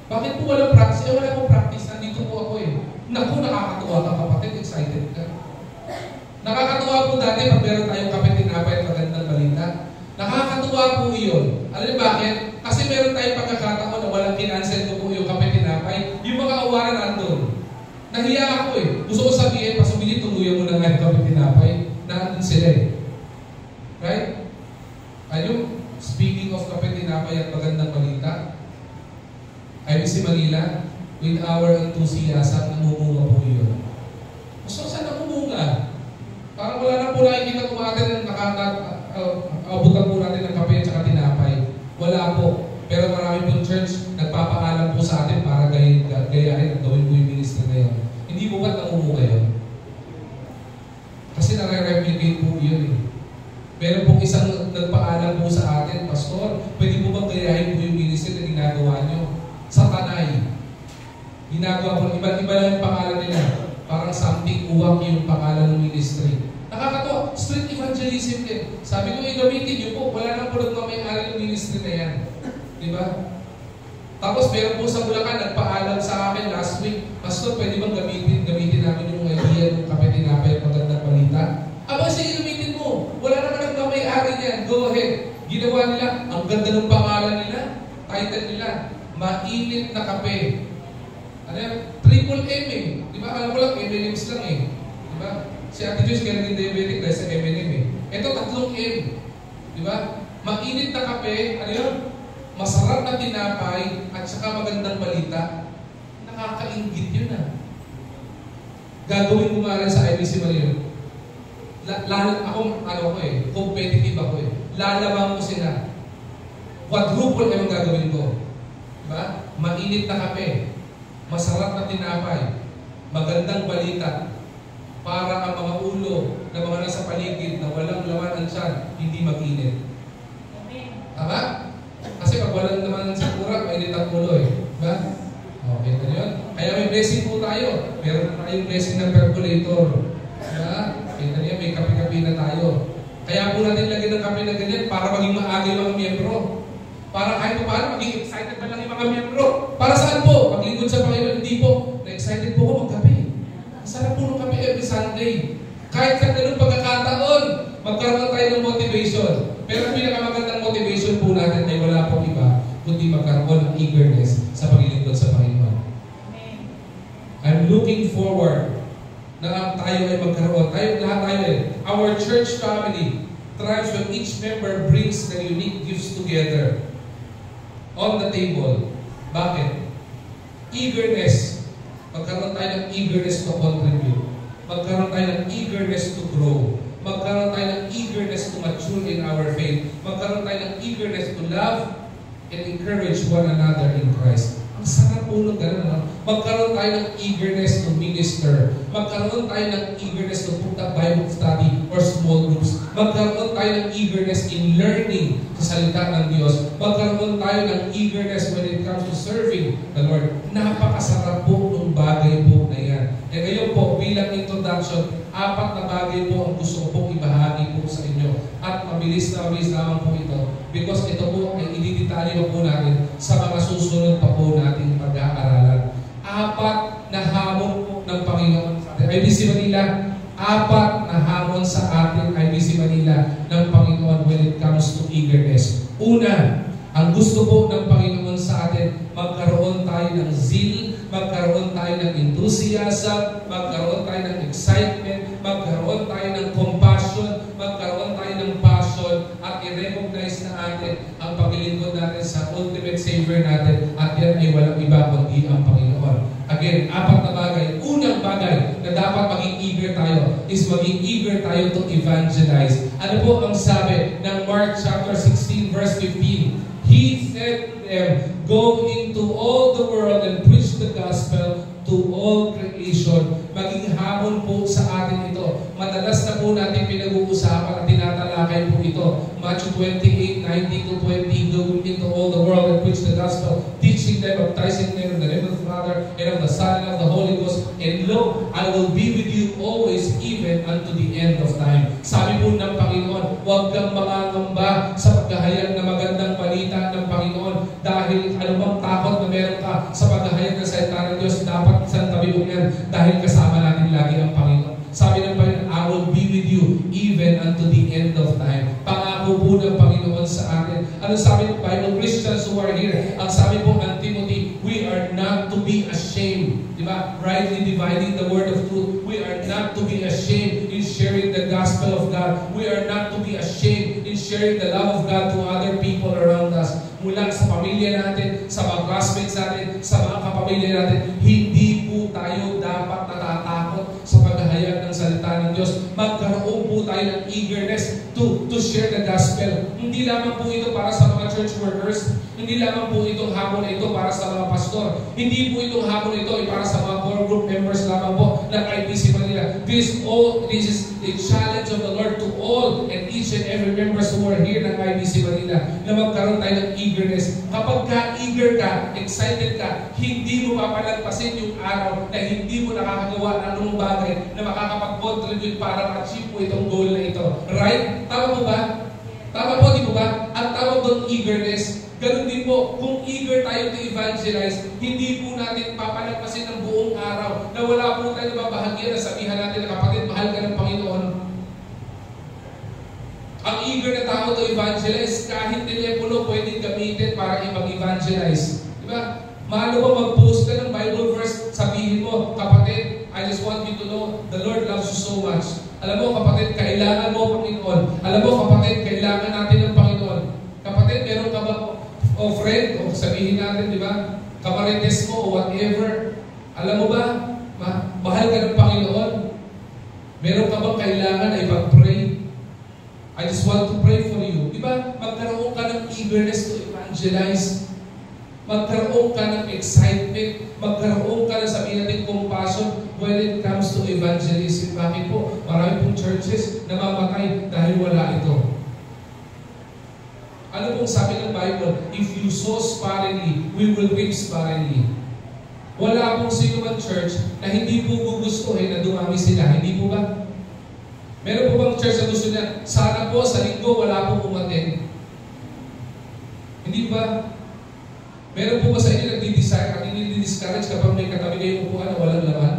Bakit po walang practice? Wala pong practice. Nandito po ako eh. Naku, nakakatuwa ka kapatid. Excited ka. Nakakatuwa po dati pag meron tayong kape tinapay at magandang balita. Nakakatuwa po iyon. Alam niyo bakit? Kasi meron tayong pagkakataon na walang kinansel ko po yung kape tinapay. Yung mga awaran nandun. Nahiya ako eh. Gusto ko sabihin, pasumili, tuluyan mo na nga yung kape tinapay. Nandun sila eh. Right? Ayun, speaking of kape tinapay at magandang balita, IBC Manila, with our enthusiasm, namumunga po yun. So, saan namumunga? Parang wala na po nakikita kung atin abutan po natin ng kape at saka tinapay. Wala po. Pero marami pong church nagpapaalam po sa atin para gayahin at gawin po yung ministry na yun. Hindi po ba't namumunga yun? Kasi nare-replicate po yun eh. Meron pong isang nagpaalam po sa atin, Pastor, pwede po bang gayahin po yung ministry na ginagawa nyo? Sa Tanay. Ginagawa po, iba-iba lang yung pangalan nila. Parang something uwak yung pangalan ng ministry. Nakakatawa, street evangelism din. Sabi ko, gamitin niyo po, wala nang pulot na may-ari ng ministry na yan. Di ba? Tapos meron po sa Bulacan, nagpaalam sa akin last week, Pastor, pwede bang gamitin namin yung idea ng kape tinapay at magandang balita? Aba, sige, gamitin mo. Wala naman ang may-ari niyan. Go ahead. Ginawa nila, ang ganda ng pangalan nila, title nila, Mainit na Kape. Ano yan? Triple M eh. Di ba? Alam ko lang, M&M's lang eh. Di ba? Si Ate Joyce kaya naging diabetic dahil sa M&M eh. Ito, 3 M. Di ba? Mainit na kape, ano yun? Masarap na tinapay, at saka magandang balita. Nakakaingit yun ah. Gagawin ko nga rin sa IBC Manila. Competitive ako eh. Lalabang ko sila. Quadruple ang gagawin ko. Diba? Mainit na kape, masarap na tinapay, magandang balita, para ang mga ulo na mga nasa paligid na walang laman ang tiyan, hindi mag-init. Tama? Kasi pag walang laman sa kurang, mainit ang ulo eh. Diba? Okay na yun. Kaya may blessing po tayo. Meron na tayong blessing ng percolator. Diba? Kita niya, may kape-kape na tayo. Kaya po natin lagyan ng kape na ganyan para maging maaga yung mga miyembro. Para kahit pa paano, maging excited pa lang yung mga miyembro. Para saan po? Paglingkod sa Panginoon, hindi po. Na-excited po ako magkape. Sarap po ng kape every Sunday. Kahit sa ganun pagkakataon, magkaroon tayo ng motivation. Pero ang pinakamagandang motivation po natin ay wala pong iba, kundi magkaroon ng eagerness sa paglingkod sa Panginoon. I'm looking forward na tayo ay magkaroon. Lahat tayo eh. Our church family thrives when each member brings the unique gifts together on the table. Bakit? Eagerness. Magkaroon tayo ng eagerness to contribute. Magkaroon tayo ng eagerness to grow. Magkaroon tayo ng eagerness to mature in our faith. Magkaroon tayo ng eagerness to love and encourage one another in Christ. Ang sarap po ng gano'n, no? Magkaroon tayo ng eagerness to minister. Magkaroon tayo ng eagerness to put up Bible study or small groups. Magkaroon tayo ng eagerness in learning sa salita ng Diyos. Magkaroon tayo ng eagerness when it comes to serving the Lord. Napakasarap po ng bagay po na yan. E ngayon po, bilang introduction, 4 na bagay po ang gusto ko pong ibahagi po sa inyo. At mabilis lamang po ito. Because ito po ay ididetali po natin sa mga susunod pa po nating pag-aaralan. 4 na hamon po ng Panginoon sa atin. IBC Manila, 4 na hamon sa atin, IBC Manila, ng Panginoon when it comes to eagerness. Una, ang gusto po ng Panginoon sa atin, magkaroon tayo ng zeal, magkaroon tayo ng enthusiasm, magkaroon tayo ng excitement, magkaroon tayo ng compassion, magkaroon tayo ng passion, at i-recognize na natin ang paglilingkod natin sa ultimate Savior natin, at yan ay walang iba kundi ang Panginoon. Again, 4 na bagay. Unang bagay na dapat maging eager tayo is maging eager tayo to evangelize. Ano po ang sabi ng Mark chapter 16 verse 15? He said to them, "Go into all the world and preach the gospel to all creation." Maging hamon po sa atin ito. Madalas na po natin pinag-uusapan at tinatalakay po ito. Matthew 28:19-20, "Go into all the world and preach the gospel, teaching them, baptizing them in the name of the Father and of the Son and of the Holy Ghost. And lo, I will be with you always, even unto the end of time." Sabi po ng Panginoon, huwag kang mangangamba sa paghahayag na magandang balita ng Panginoon, dahil anumang takot na meron ka sa paghahayag ng salita ng Diyos, dapat isang tabi mo yan, dahil kasama natin lagi ang Panginoon. Sabi ng Panginoon, I will be with you even unto the end of time. Pangako po ng Panginoon sa atin. Ano sabi ng Bible? Christians who are here, ang sabi po ng Timothy, we are not to be ashamed. Diba? Rightly dividing the word of truth. We are not to be ashamed in sharing the gospel of God. We are not to be ashamed in sharing the love of God to other people around us. Mula sa pamilya natin, sa mga classmates natin, sa mga kapamilya natin, hindi po tayo dapat natatakot sa paghahayag ng salita ng Diyos. Magkaroon po tayo ng eagerness to share the gospel. Hindi lamang po ito para sa mga church workers. Hindi lamang po itong hamon na ito para sa mga pastor. Hindi po itong hamon ito ay para sa mga core group members lamang po ng IBC Manila. Manila. This is the challenge of the Lord to all and each and every members who are here ng IBC Manila na magkaroon tayo ng eagerness. Kapag ka-eager ka, excited ka, hindi mo papalagpasin yung araw na hindi mo nakakagawa ng anong bagay na makakapag-contribute para ma-achieve mo itong goal na ito. Right? Tama po ba? Tama po, di po ba? Ang tawag doon eagerness. Ganun din po, kung eager tayo to evangelize, hindi po natin papalagpasin ng buong araw na wala po tayo babahagyan na sabihan natin na kapatid, mahal ka ng Panginoon. Ang eager na tao to evangelize, kahit telepono pwedeng gamitin para i-evangelize. Diba? Mahalo ba mag-post ka ng Bible verse, sabihin mo, kapatid, I just want you to know, the Lord loves you so much. Alam mo kapatid, kailangan mo Panginoon. Alam mo kapatid, kailangan natin ng Panginoon. Kapatid, meron ka ba o friend, o sabihin natin, di ba? Kamarites mo o whatever. Alam mo ba, mahal ka ng Panginoon. Meron ka bang kailangan na ipag-pray? I just want to pray for you. Di ba? Magkaroon ka ng eagerness to evangelize. Magkaroon ka ng excitement. Magkaroon ka ng sabihin natin compassion when it comes to evangelism. Bakit po? Marami pong churches na mamatay dahil wala ito. Ano pong sabi ng Bible? If you sow sparingly, we will reap sparingly. Wala pong sino man church na hindi po gugustuhin na dumami sila. Hindi po ba? Meron po bang church na gusto niya, sana po sa linggo wala pong umaten? Hindi ba? Meron po ba sa inyo nagdi-desire at hindi-discourage kapag may katabi kayong upuan na walang laman?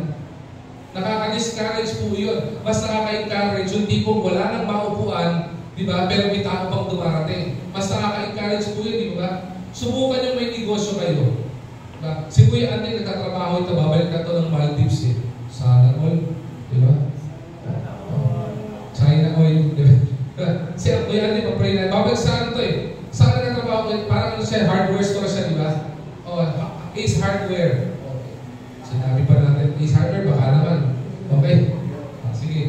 Nakaka-discourage po yun. Mas nakaka-encourage yung tipong wala nang maupuan, di ba? Pero may tao pang dumarating. Mas nakaka-encourage po yun, di ba? Subukan yung may negosyo kayo. Diba? Si Kuya Andy nagtatrabaho ito, babalik na ito ng Maldives eh. Sana all, di ba? China oil, di ba? Si Kuya Andy papray na, babalik saan ito eh. Saan nagtatrabaho ito? Parang siya, hardware store siya, di ba? Oh, Ace Hardware. Okay. Sinabi pa natin, Ace Hardware, baka naman. Okay? Sige.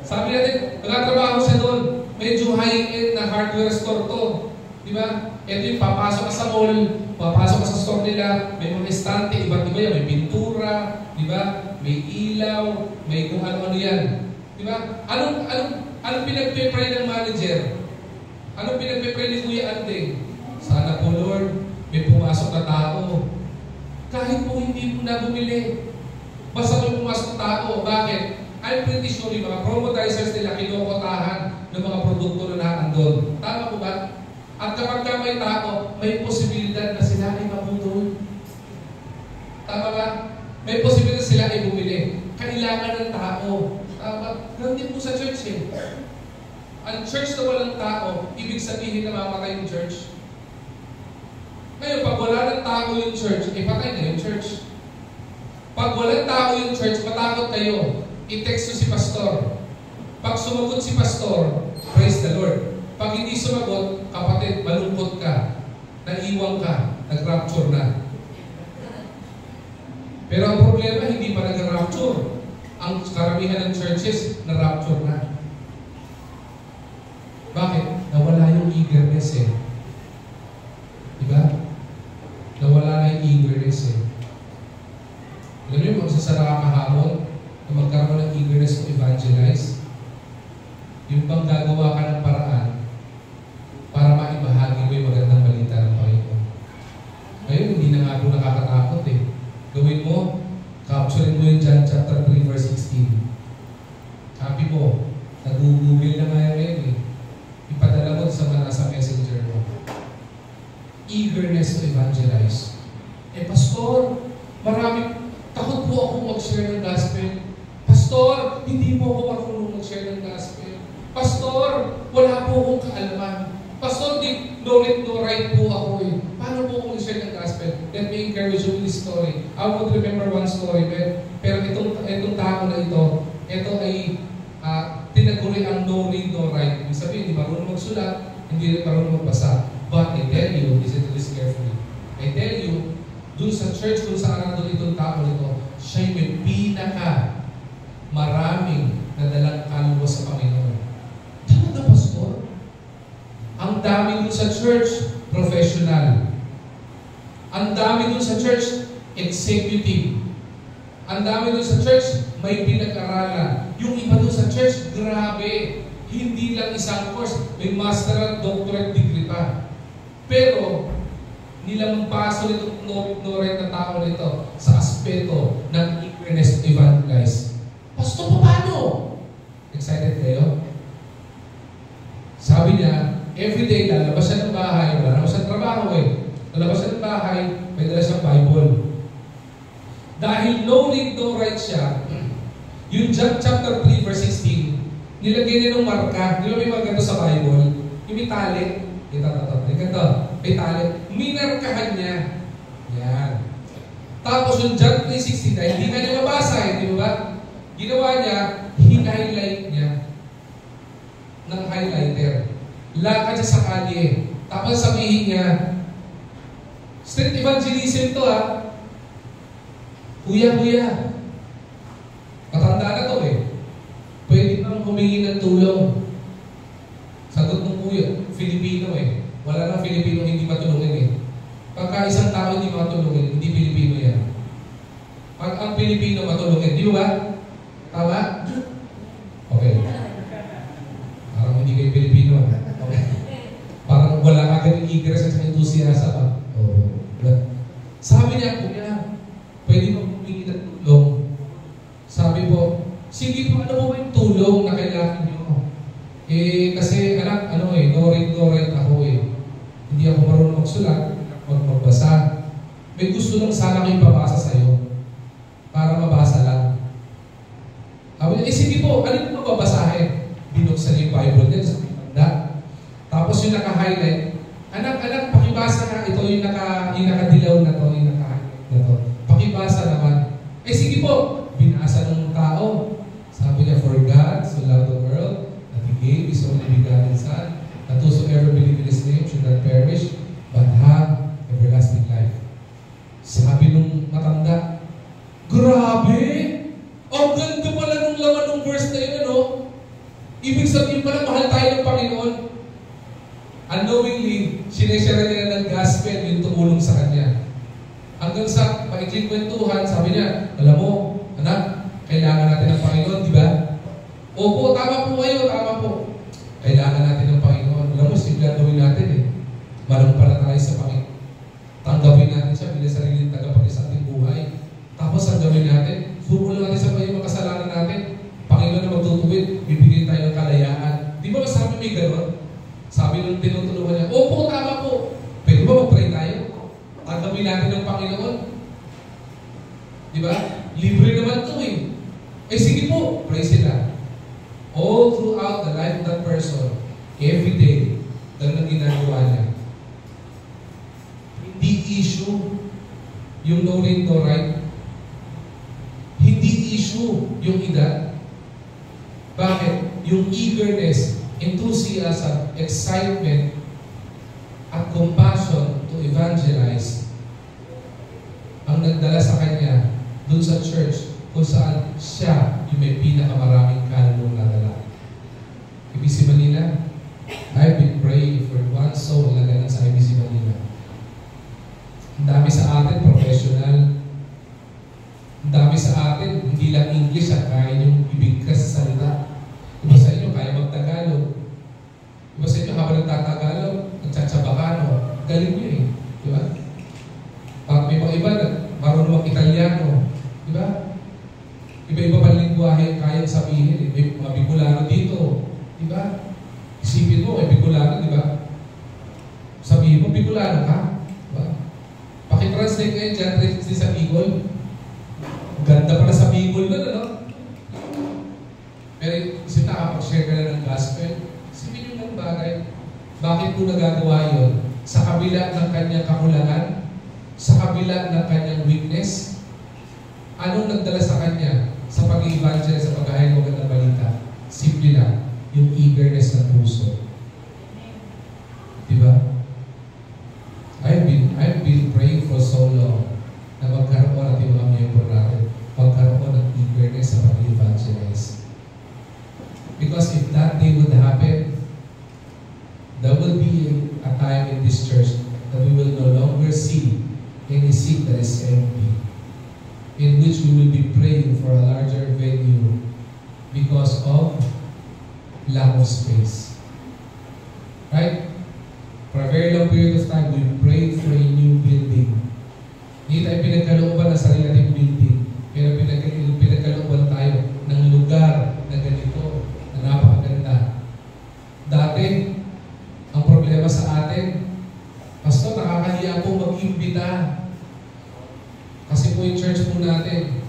Sabi natin, nagtatrabaho siya doon. Medyo high-end na hardware store to. Di ba? Ito yung papasok ka sa mall, papasok ka sa store nila, may mga estante, iba't iba yan. May pintura, di ba? May ilaw, may kung ano-ano yan. Di ba? Anong pinagpe-pray ng manager? Anong pinagpe-pray ni Kuya Ande? Sana po Lord, may pumasok na tao. Kahit po hindi mo na bumili. Basta may pumasok na tao. Bakit? I'm pretty sure yung mga promotizers nila kinukotahan ng mga produkto na naandun. Tama po ba? At kapag ka may tao, may posibilidad na sila ay mabudol. Tama ba? May posibilidad sila ay bumili. Kailangan ng tao. Tama? Ganun din po sa church eh. Ang church na walang tao, ibig sabihin na mamatay yung church. Ngayon, pag wala ng tao yung church, patay na yung church. Pag walang tao yung church, matakot kayo. I-text si pastor. Pag sumagot si pastor, praise the Lord. Pag hindi sumagot, kapatid, malungkot ka, naiwang ka, nag-rapture na. Pero ang problema, hindi pa nag-rapture. Ang karamihan ng churches, na-rapture na. Bakit? Nawala yung eagerness eh. Diba? Nawala na yung eagerness eh. Alam niyo, magsasara kahapon, na magkaroon ng eagerness to evangelize, yung bang gagawa ka ng paraan para maibahagi mo yung magandang balita ng Panginoon. Ngayon, hindi na nga po nakakatakot eh. Gawin mo, capturein mo yung John chapter 3 verse 16. Copy mo, nag-google na nga yan eh. Ipadala mo sa mga nasa messenger mo. Eagerness to evangelize. Pastor, takot po ako mag-share ng gospel. Pastor, hindi po ako marunong mag-share ng gospel. Pastor, wala po akong kaalaman. Pastor, no right po ako eh. Paano po akong mag-share ng gospel? Let me encourage you with this story. I would remember one story, pero itong tao na ito ay tinaguri ang no read, no write. Ibig sabihin, hindi marunong magsulat, hindi rin marunong magbasa. But I tell you, listen to this carefully. I tell you, dun sa church kung saan nandun itong tao nito, siya may pinaka maraming nadalang kaluluwa sa Panginoon. Talaga, pastor? Ang dami dun sa church, professional. Ang dami dun sa church, executive. Ang dami dun sa church, may pinag-aralan. Yung iba doon sa church, grabe. Hindi lang isang course, may master at doctorate degree pa. Pero, nilang paso nitong ignorant na tao nito sa aspeto ng eagerness to evangelize. Pastor, paano? Excited kayo? Sabi niya, everyday lalabas siya ng bahay, wala naman siya trabaho lalabas siya ng bahay, may dala siyang Bible. Dahil no read, no write siya, yung John chapter 3 verse 16, nilagay niya ng marka. Di ba may mga ganito sa Bible? Yung may tali. May tali. Minarkahan niya. Yan. Tapos yung John 3:16, hindi na niya mabasa. Di ba? Ginawa niya, hin-highlight niya ng highlighter. Lakad siya sa kalye. Tapos sabihin niya, street evangelism to Kuya. Matanda na to Pwede bang humingi ng tulong? Sagot ng kuya, Filipino Wala nang Filipino hindi matulungin Pagka isang tao hindi matulungin, hindi Filipino yan. Pag ang Filipino matulungin, di ba? Tama? Okay. Parang hindi kayo Filipino. Okay. Parang wala agad yung eagerness at enthusiasm. Sabi niya, kuya, pwede bang humingi ng tulong? Sabi po, sige po, ano po yung tulong na kailangan nyo? Kasi anak, no read ako Hindi ako marunong magsulat, magbasa. May gusto lang sana ko ipabasa sa'yo para mabasa lang. Sabi niya, sige po, ano yung mababasahin? Binuksan niya yung Bible niya sa pipanda. Tapos yung naka-highlight, anak, pakibasa na. Ito yung nakadilaw na to, yung naka-highlight na to. Pakibasa naman. Sige po, binasa ng tao. Sabi niya, for God so loved the world that He gave His only begotten Son, that whosoever believe in His name should not perish, but have everlasting life. Sabi nung matanda, grabe! Ang ganda pala nung laman ng verse na yun, Ibig sabihin pala, mahal tayo ng Panginoon. Unknowingly, sineshare nila ng gospel yung tumulong sa Kanya. Hanggang sa maikling kwentuhan, sabi niya, alam mo, anak, kailangan natin ng Panginoon, di ba? Opo, tama po kayo, tama po. Kailangan natin ng Panginoon. Alam mo, simple gawin natin Manampalataya sa Panginoon. Tanggapin natin siya bilang sariling tagapagis sa ating buhay. Tapos ang gawin natin, sumulong natin sa mga kasalanan natin. Panginoon na magtutuwid, bibigyan tayo ng kalayaan. Di ba masabi may gano'n? Sabi nung tinutulungan niya, opo, tama po. Pwede ba mag-pray tayo? Tanggapin natin ng Panginoon. Di ba? Libre naman ito sige po, pray sila. All throughout the life of that person, every day, ganun ang ginagawa niya. Hindi issue yung no read, no write. Hindi issue yung edad. Bakit? Yung eagerness, enthusiasm, excitement, at compassion to evangelize ang nagdala sa kanya dun sa church kung saan siya yung may pinakamaraming kalulong nadala. IBC Manila, I've been praying for one soul na ganun sa IBC Manila. Ang dami sa atin, professional. Ang dami sa atin, hindi lang English at kaya yung ibigkas sa salita. Iba sa inyo, kaya magtagalog. Iba sa inyo, habang nagtatagalog, nagtsatsaba ka, galing nyo di ba? At may mga iba, marunong mag-Italiano, di ba? Iba-iba pa lingwahe kayang sabihin. May mga Bicolano dito, di ba? Isipin mo, may Bicolano, di ba? Sabihin mo, Bicolano ka, di ba? Pakitranslate ngayon dyan, translate sa Bicol. Ganda pala sa Bicol na, Pero isip nakapag-share ka na ng gospel, isipin yung mga bagay. Bakit po nagagawa yun? Sa kabila ng kanyang kakulangan, sa kabila ng kanyang weakness, anong nagdala sa kanya sa pag-evangelize, sa pag-ahayag ng balita? Simple lang, yung eagerness ng puso. Diba? I've been praying for so long na magkaroon at yung mga miyembro natin, magkaroon ng eagerness sa pag-evangelize. Because if that day would happen, there will be a time in this church that we will no longer see any seat that is empty. in which we will be praying for a larger venue because of lack of space. Right? For a very long period of time, we prayed for a new building. Hindi tayo pinagkalooban ng sarili nating building, pero pinagkalooban tayo ng lugar na ganito, na napakaganda. Dati, ang problema sa atin, Pastor, nakakahiya po mag-imbita. Kasi po yung church po natin.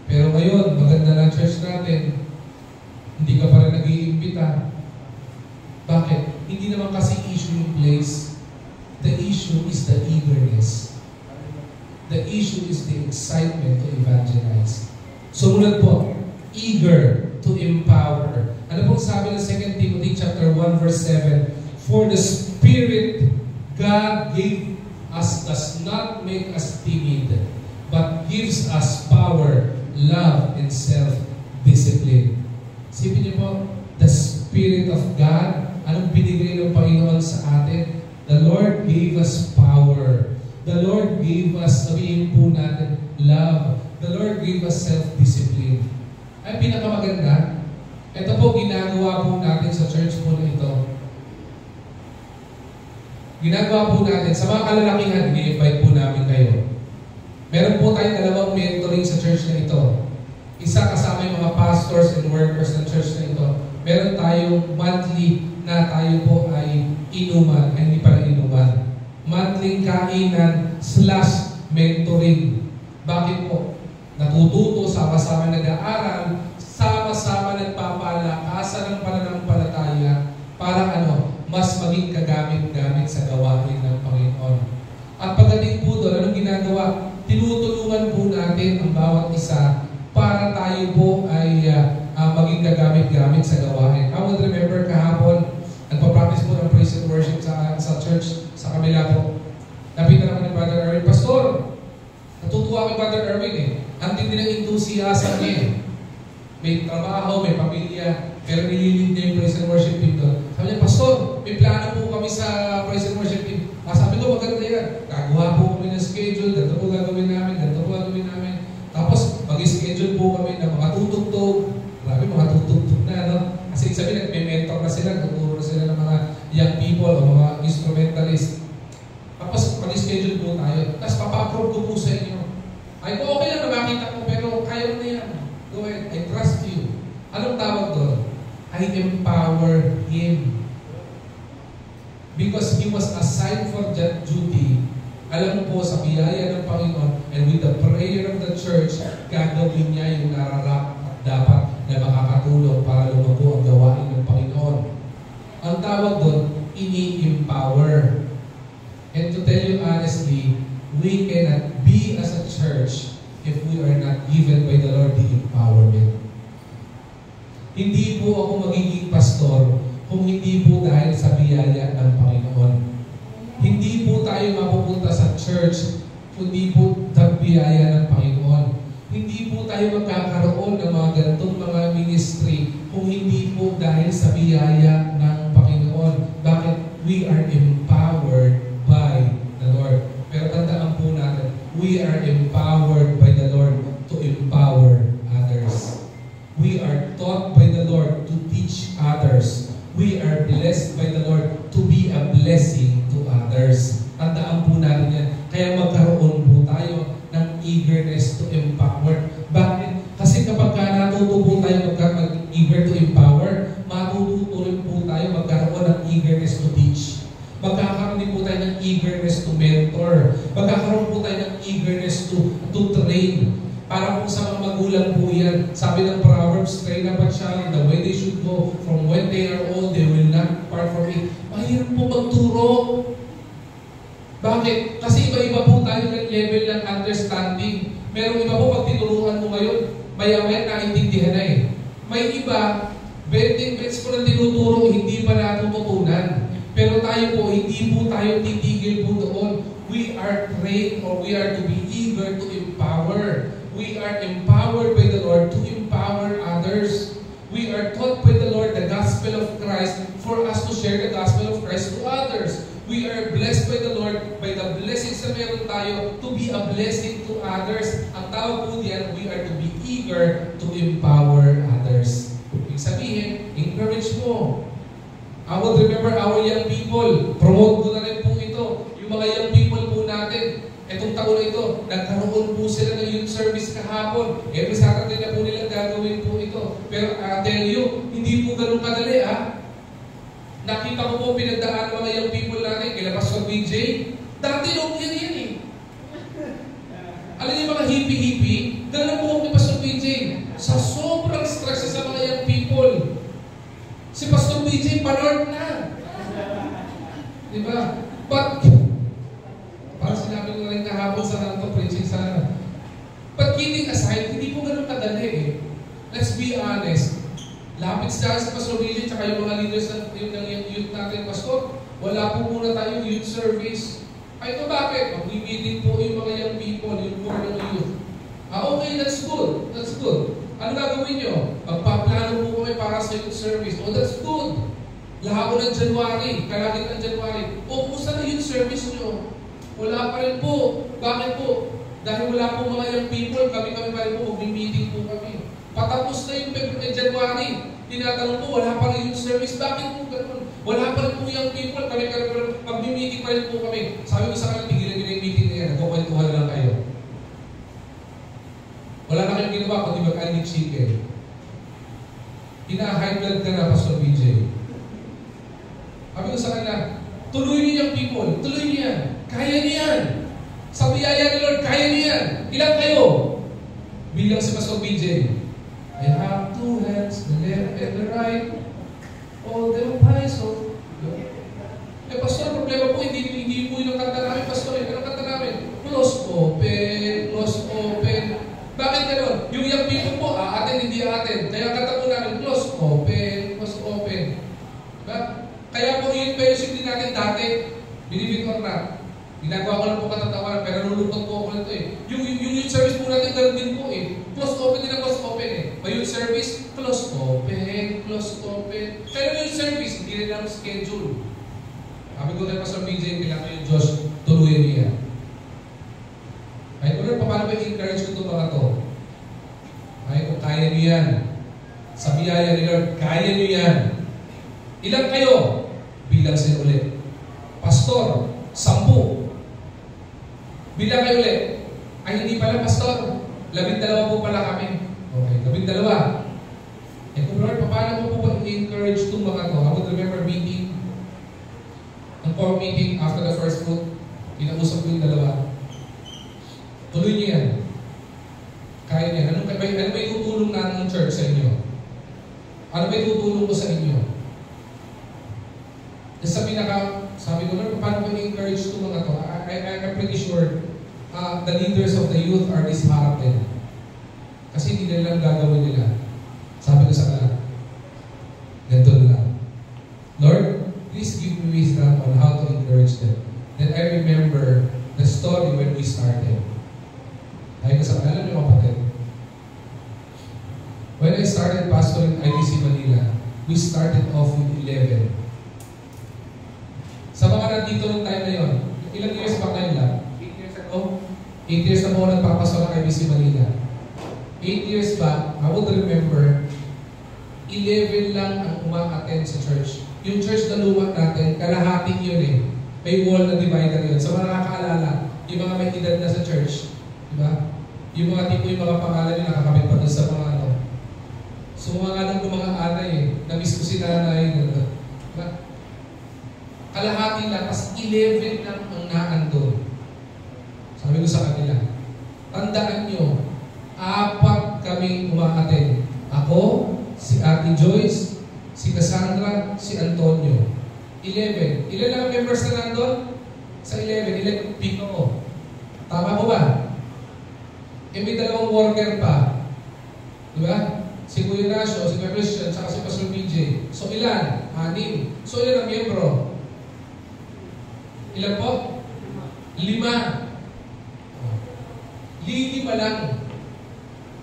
Pero ngayon, maganda na church natin, hindi ka pa rin nag-iimbita. Bakit? Hindi naman kasi issue yung place. The issue is the eagerness. The issue is the excitement to evangelize. Sumunod po, eager to empower. Ano pong sabi ng 2 Timothy chapter 1 verse 7? For the Spirit God gave us does not make us timid, but gives us power, love, and self-discipline. Sipin niyo po, the Spirit of God, anong binigay ng Panginoon sa atin? The Lord gave us power. The Lord gave us, sabihin po natin, love. The Lord gave us self-discipline. Ay, pinakamaganda, ito po ginagawa po natin sa church po na ito. Ginagawa po natin, sa mga kalalakihan, i-invite po namin kayo. Meron po tayong dalawang mentoring sa church na ito. Isa kasama yung mga pastors and workers ng church na ito. Meron tayong monthly na tayo po ay inuman, ay hindi pala inuman. Monthly kainan / mentoring. Bakit po? Natututo, sama-sama nag-aaral, sama-sama nagpapalakasan ng pananampalataya para mas maging kagamit-gamit sa gawain ng Panginoon. At pagdating po doon, anong ginagawa? Tinutulungan po natin ang bawat isa para tayo po ay maging kagamit-gamit sa gawain. I would remember kahapon, nagpa-practice po ng praise and worship sa church, sa kabila po. Napitan ako ni Brother Erwin, Pastor, natutuwa kay Brother Erwin eh. Ang tindi ng enthusiasm niya eh. May trabaho, may pamilya, pero nililid niya yung praise and worship team doon. Sabi niya, Pastor, may plano po kami sa praise and worship team. Sabi ko, maganda yan. Gagawa po kami ng schedule, ganito po gagawin namin, ganito po gagawin namin. Tapos, mag-schedule po kami ng mga tutugtog. Grabe, mga tutugtog na, no? Kasi sabi, nagme-mentor na sila, tuturo na sila ng mga young people o mga instrumentalist. Tapos, mag-schedule po tayo. Tapos, papa-approve ko po sa inyo. Ay, okay lang na makita ko, pero kaya mo na yan. Go ahead, I trust you. Anong tawag doon? I empower him. Because he was assigned for that duty. Alam mo po, sa biyaya ng Panginoon, and with the prayer of the church, gagawin niya yung nararap at dapat na makakatulong para lumago ang gawain ng Panginoon. Ang tawag doon, ini-empower. And to tell you honestly, we cannot be as a church if we are not given by the Lord the empowerment. Hindi po ako magiging pastor kung hindi po dahil sa biyaya ng Panginoon. Hindi po tayo mapupunta sa church kung hindi po sa biyaya ng Panginoon. Hindi po tayo magkakaroon ng mga ganitong mga ministry kung hindi po dahil sa biyaya ng Panginoon. Bakit? We are empowered by the Lord. Pero tandaan po natin, we are empowered by the Lord to empower others. We are taught by the Lord to teach others. We are blessed by the Lord to be a blessing to others. Tandaan po natin yan. Kaya magkaroon po tayo ng eagerness to empower. Bakit? Kasi kapag natuto po tayo mag-eager to empower, matututo rin po tayo magkaroon ng eagerness to teach. Magkakaroon din po tayo ng eagerness to mentor. Magkakaroon po tayo ng eagerness to train. Para po sa mga magulang po yan. Sabi ng Proverbs, train up a child the way they should go. From when they are old, they will not depart from it. Mahirap po magturo. Bakit? Kasi iba-iba po tayo ng level ng understanding. Merong iba po pag tinuruan mo ngayon, maya-maya naintindihan na eh. May iba, 20 minutes ko na tinuturo, hindi pa natututunan. Pero tayo po, hindi po tayo titigil po doon. We are trained or we are to be eager to empower. We are empowered by the Lord to empower others. We are taught by the Lord the gospel of Christ for us to share the gospel of Christ to others. We are blessed by the Lord by the blessings of meron tayo, to be a blessing to others. Ang tawag po diyan, we are to be eager to empower others. Ibig sabihin, encourage mo. I will remember our young people. Promote ko na rin po ito. Yung mga young people po natin, itong taon na ito, nagkaroon po sila ng youth service kahapon. Every Saturday na po nila gagawin po ito. Pero I tell you, hindi po ganun kadali Nakita ko po pinagdaan ng mga young people natin, kila Pastor BJ. Dati okay yan eh. Alam niyo mga hippie-hippie, ganun po kay Pastor BJ. Sa sobrang stress sa mga young people, si Pastor BJ panord na. Diba? But, parang sinabi ko na rin kahapon sa nanto preaching sana. But kidding aside, hindi po ganun kadali eh. Let's be honest. Lapit sa Pastor BJ tsaka yung mga leaders ng youth natin, Pastor, wala po muna tayong youth service. Ay, ito bakit? Mag-meeting po yung mga young people, yung core ng youth. Okay, that's good. That's good. Ano gagawin nyo? Magpaplano po kami para sa youth service. Oh, that's good. Lahabo ng January, kalagit ng January. Kumusta na youth service nyo? Wala pa rin po. Bakit po? Dahil wala po mga young people, kami-kami pa rin po, mag-meeting po kami. Patapos na yung January. Tinatanong po, wala pa rin yung service. Bakit po ganun? Wala pa rin po yung people. Kami mag-meeting pa rin po kami. Sabi ko sa kanila, tigilan nyo na yung meeting na yan. Nagkukwentuhan na lang kayo. Wala na kayong ginawa kundi mag-andik chicken. Hina-high blood ka na, Pastor BJ. Sabi ko sa kanila, tuloy niyo yung people. Tuloy niyo yan. Kaya niyo yan. Sa biyaya ni Lord, kaya niyo yan. Ilan kayo? Bilang si Pastor BJ. I have two hands, the left and the right. All them high, so... Pastor, problema po, hindi po yung kanta namin, Pastor. Anong kanta namin? Close open, close open. Bakit gano'n? Yung young people po, aatin, hindi aatin. Kaya kanta po namin, close open, close open. Diba? Kaya po yung fellowship din natin dati, believe it or not, ginagawa ko lang po katatawaran, pero nulungkot po ako nito eh. Yung youth service po natin, gano'n din po eh. Close open din ang close open eh. May youth service, close open, close open. Kaya yung youth service, hindi rin lang schedule. Sabi ko kay Pastor BJ, kailangan yung Diyos, tuluyan niya. Ay, kung paano ba i-encourage ko ito mga to? Ay, kung kaya niyo yan. Sa biyaya ni Lord, kaya niyo yan. Ilang kayo? Bilang sin ulit. Pastor, 10. Bilang kayo ulit. Ay, hindi pala, Pastor. 12 po pala kami. Okay, 12. Eh, kung Lord, paano mo po ba i-encourage itong mga to? I would remember meeting, ang core meeting after the first fruit, inausap ko yung 2. Tuloy niyo yan. Kaya niya. Ano ba itutulong natin ng church sa inyo? Ano ba itutulong ko sa inyo? Sabi ko, Lord, paano ba i-encourage itong mga to? I'm pretty sure the leaders of the youth are disheartened. Kasi hindi nila lang gagawin nila. Sabi ko sa kanila, ganito lang. Lord, please give me wisdom on how to encourage them. Then I remember the story when we started. Sabi ko sa kanila, alam niyo kapatid, when I started pastoring IBC Manila, we started off with 11. Sa mga nandito nung time na yun, ilang years ba kayo lang? 8 years ago? 8 years na po nagpapasok ng IBC Manila. 8 years back, I would remember, 11 lang ang uma-attend sa church. Yung church na luma natin, kalahating yun eh. May wall na divider yun. Sa mga nakakaalala, yung mga may edad na sa church, diba? Yung mga tipo, yung mga pangalan nyo nakakabit pa doon sa mga ano. So mga alam ko mga anay eh. Namiss ko si nanay. Diba? Kalahati lang, tas 11 lang ang naandun. Sabi ko sa kanila, tandaan nyo, 4 kami umaaten. Ako, si Ate Joyce, si Cassandra, si Antonio. 11. Ilan lang ang members na nandun? Sa 11, ilan pino. Tama ko ba? E may 2 worker pa. Diba? Si Kuya Rasio, si Kuya Christian, saka si Pastor BJ. So ilan? 6. So ilan ang miyembro? Ilan po? 5. 5 lang.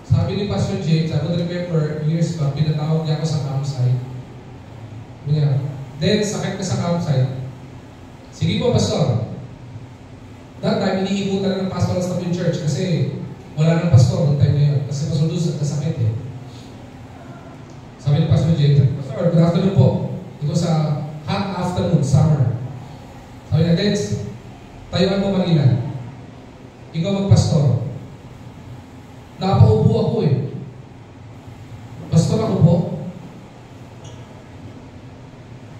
Sabi ni Pastor James, I would remember years back, pinatawag niya ako sa campsite. Then, sakit ka sa campsite. Sige po, Pastor. That time, iniikutan na ng pastoral staff yung church kasi wala nang pastor noong time na yun. Kasi pastor doon sa kasakit eh. Sabi ni Pastor James, Pastor, good afternoon po. Ito sa hot afternoon, summer. Sabi na, Dens, tayuan mo Manila. Ikaw magpastor. Napaupo ako eh. Pastor ako po.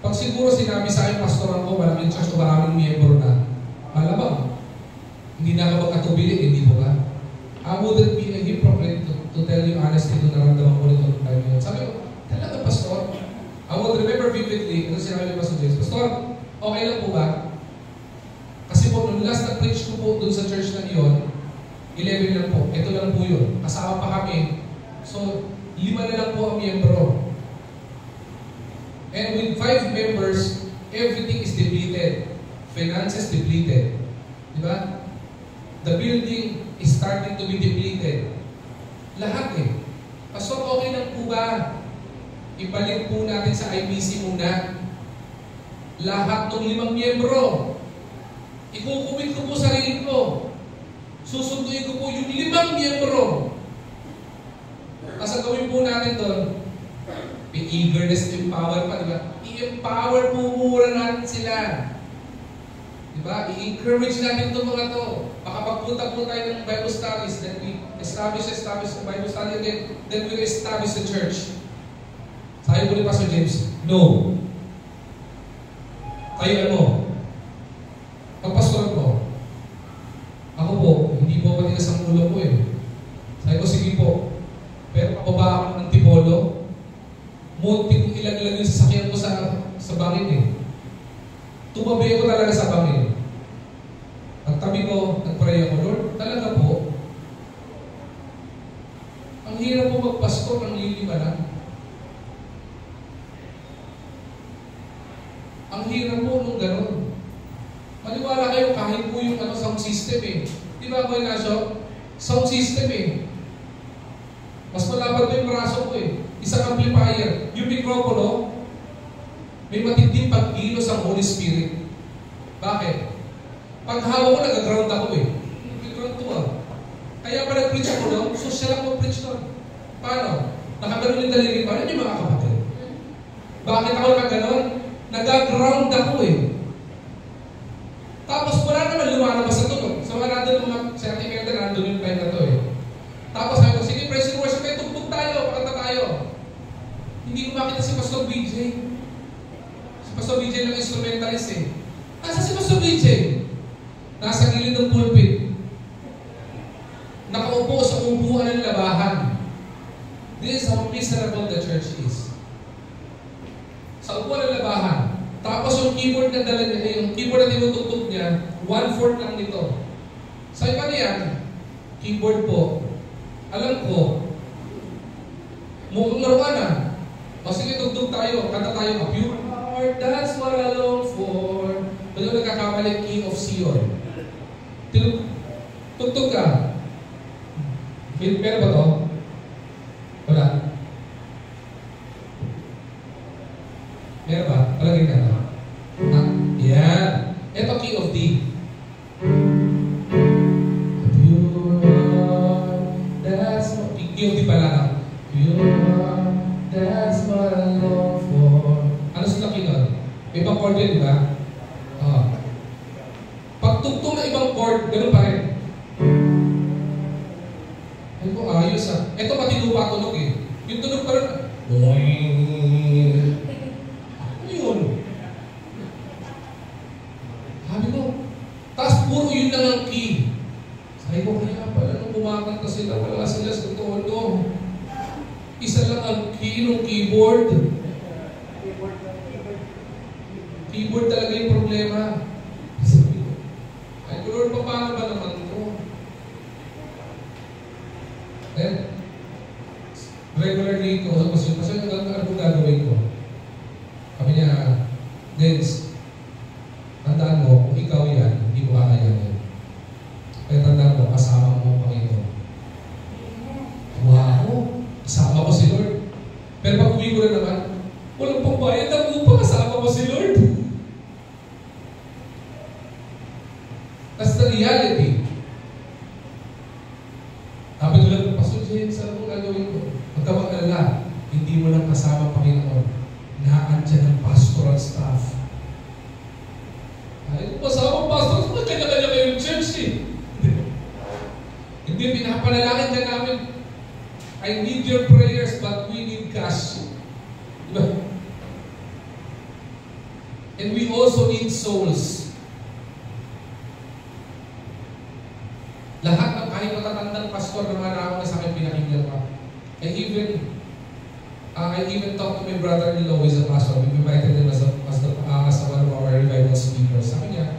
Pag siguro sinabi sa akin, pastoran ko, maraming church o maraming miyembro na, malamang, hindi na ako magkatubili, hindi po ba? I wouldn't be a hypocrite to tell you honestly kung naramdaman ko nito ng time yun. Sabi ko, talaga pastor? I would remember vividly, ito sinabi ni Pastor James, Pastor, okay lang po ba? Kasi po, nung last na-preach ko po dun sa church na iyon, 11 lang po, ito lang po yun. Kasama pa kami. So, 5 na lang po ang miyembro. And with 5 members, everything is depleted. Finances depleted. Diba? The building is starting to be depleted. Lahat eh. Pastor, okay lang po ba? Ibalik po natin sa IBC muna. Lahat ng 5 miyembro. Ikukumit ko po sarili ko. Susunduin ko po yung 5 miyembro. Kasi gawin po natin doon, may eagerness to empower pa, diba? I-empower po muna natin sila. Diba? I-encourage natin itong mga to. Makapagpunta po tayo ng Bible studies, then we establish the Bible study again, then we establish the church. Sabi po ni Pastor James, no. Tayo ano? Pagpastoran ko. Ako po, hindi po matigas ang ulo ko eh. Sabi ko, sige po. Pero pababa ako ng Tipolo, munti kong ilaglag yung sasakyan ko sa bangin eh. Tumabi ako talaga sa bangin. Pagtabi ko, nagpray ako, Lord, talaga po, ang hirap po magpastor ng lilima lang. Ang hirap po nung gano'n. Maniwala kayo kahit po yung sound system eh. Di ba ako Ignacio? Sound system eh. Mas malapad pa yung braso ko eh. Isang amplifier. Yung mikropono, may matinding pagkilos ang Holy Spirit. Bakit? Pag hawak ko, nag-ground ako eh. Nag-ground to ah. Kaya pa nag-preach ako doon, so siya lang mag-preach doon. Paano? Nakaganon yung daliri. Paano yung mga kapatid? Bakit ako nakaganon? Nag-ground ako eh. Tapos wala naman lumalabas sa tunog. So wala nandun mga sa ating elder, nandun yung time na to eh. Tapos sabi ko, sige, praise and worship kayo, tugtog tayo, pakanta tayo. Hindi ko makita si Pastor BJ. Si Pastor BJ lang instrumentalist eh. Nasa si Pastor BJ? Nasa gilid ng pulpit. Nakaupo sa upuan ng labahan. This is how miserable the church is. Sa upuan ng labahan. Tapos yung keyboard na dala niya, yung keyboard na tinutugtog niya, 1/4 lang nito. Saan pa niyan? Keyboard po. Alam ko, mukhang laruan na. O sige, tugtog tayo, kanta tayo. A pure heart, that's what I long for. Pwede ko nagkakamali, King of Sion. Tugtog ka. Pero ba to? Wala. Meron ba? Palagay ka na. Yan. Ito, key of D. Key of D pala na. That's what I long for. Ano sila key nun? May ibang chord yun, di ba? Pag tugtong na ibang chord, ganun pa rin. Ay ko, ayos ah. Ito matino pa tunog eh. Yung tunog pa rin, puro yun lang ang key. Sabi ko, kaya pala nung kumakanta sila, wala sila sa tono. Isa lang ang key ng keyboard. Keyboard talaga yung problema. Sabi ko, ay Lord, paano ba naman ito? Then, regularly ko sa pasyon. Pasyon, ano gagawin ko? Kami niya, Dens, tandaan mo, kung ikaw yan, hindi mo kakayanin. Kaya tandaan mo, kasama mo ang Panginoon. Wow! Kasama ko si Lord. Pero pag uwi ko na naman, walang pambayad ang upa, kasama ko si Lord. That's the reality. gagawin ko? Huwag ka mag-alala. Hindi mo lang kasama Panginoon. Naandyan ang pastoral staff. Ay, kasama pastor, kanya-kanya kayo yung church eh. Hindi, pinapanalangin ka namin. I need your prayers, but we need cash. Diba? And we also need souls. Lahat ng kahit matatandang pastor na marami na sa akin pinakinggan ka. I even talked to my brother-in-law who is a pastor. We invited him as one of our revival speakers. Sabi niya,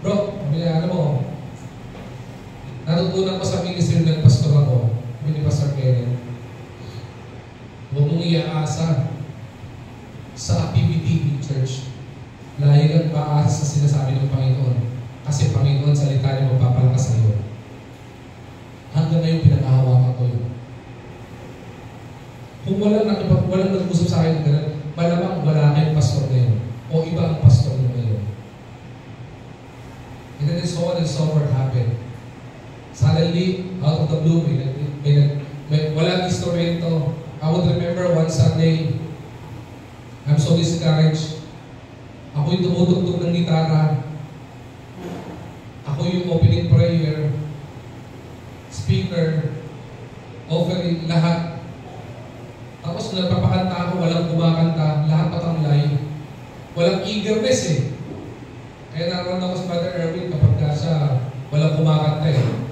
bro, alam mo, natutunan ko sa ministry ng pastor ako. Sabi ni Pastor Kenneth, huwag mong iaasa sa activity in church. Layo kang paasa sa sinasabi ng Panginoon. Kasi Panginoon, salita niya magpapalakas sa iyo. Hanggang ngayon, pinag-ahawakan ko yun. Kung walang nag-usap sa akin ng ganun, malamang wala kayong pastor ngayon. O iba ang pastor ngayon. And then so on and so forth happened. Suddenly, out of the blue, walang instrumento. I would remember one Sunday, I'm so discouraged. Ako yung tumutugtog ng gitara. Ako yung opening prayer, speaker, offering, lahat. Tapos nagpapakanta ako, walang kumakanta, lahat patamlay. Walang eagerness eh. Kaya naroon ako sa Brother Erwin kapag siya walang kumakanta eh.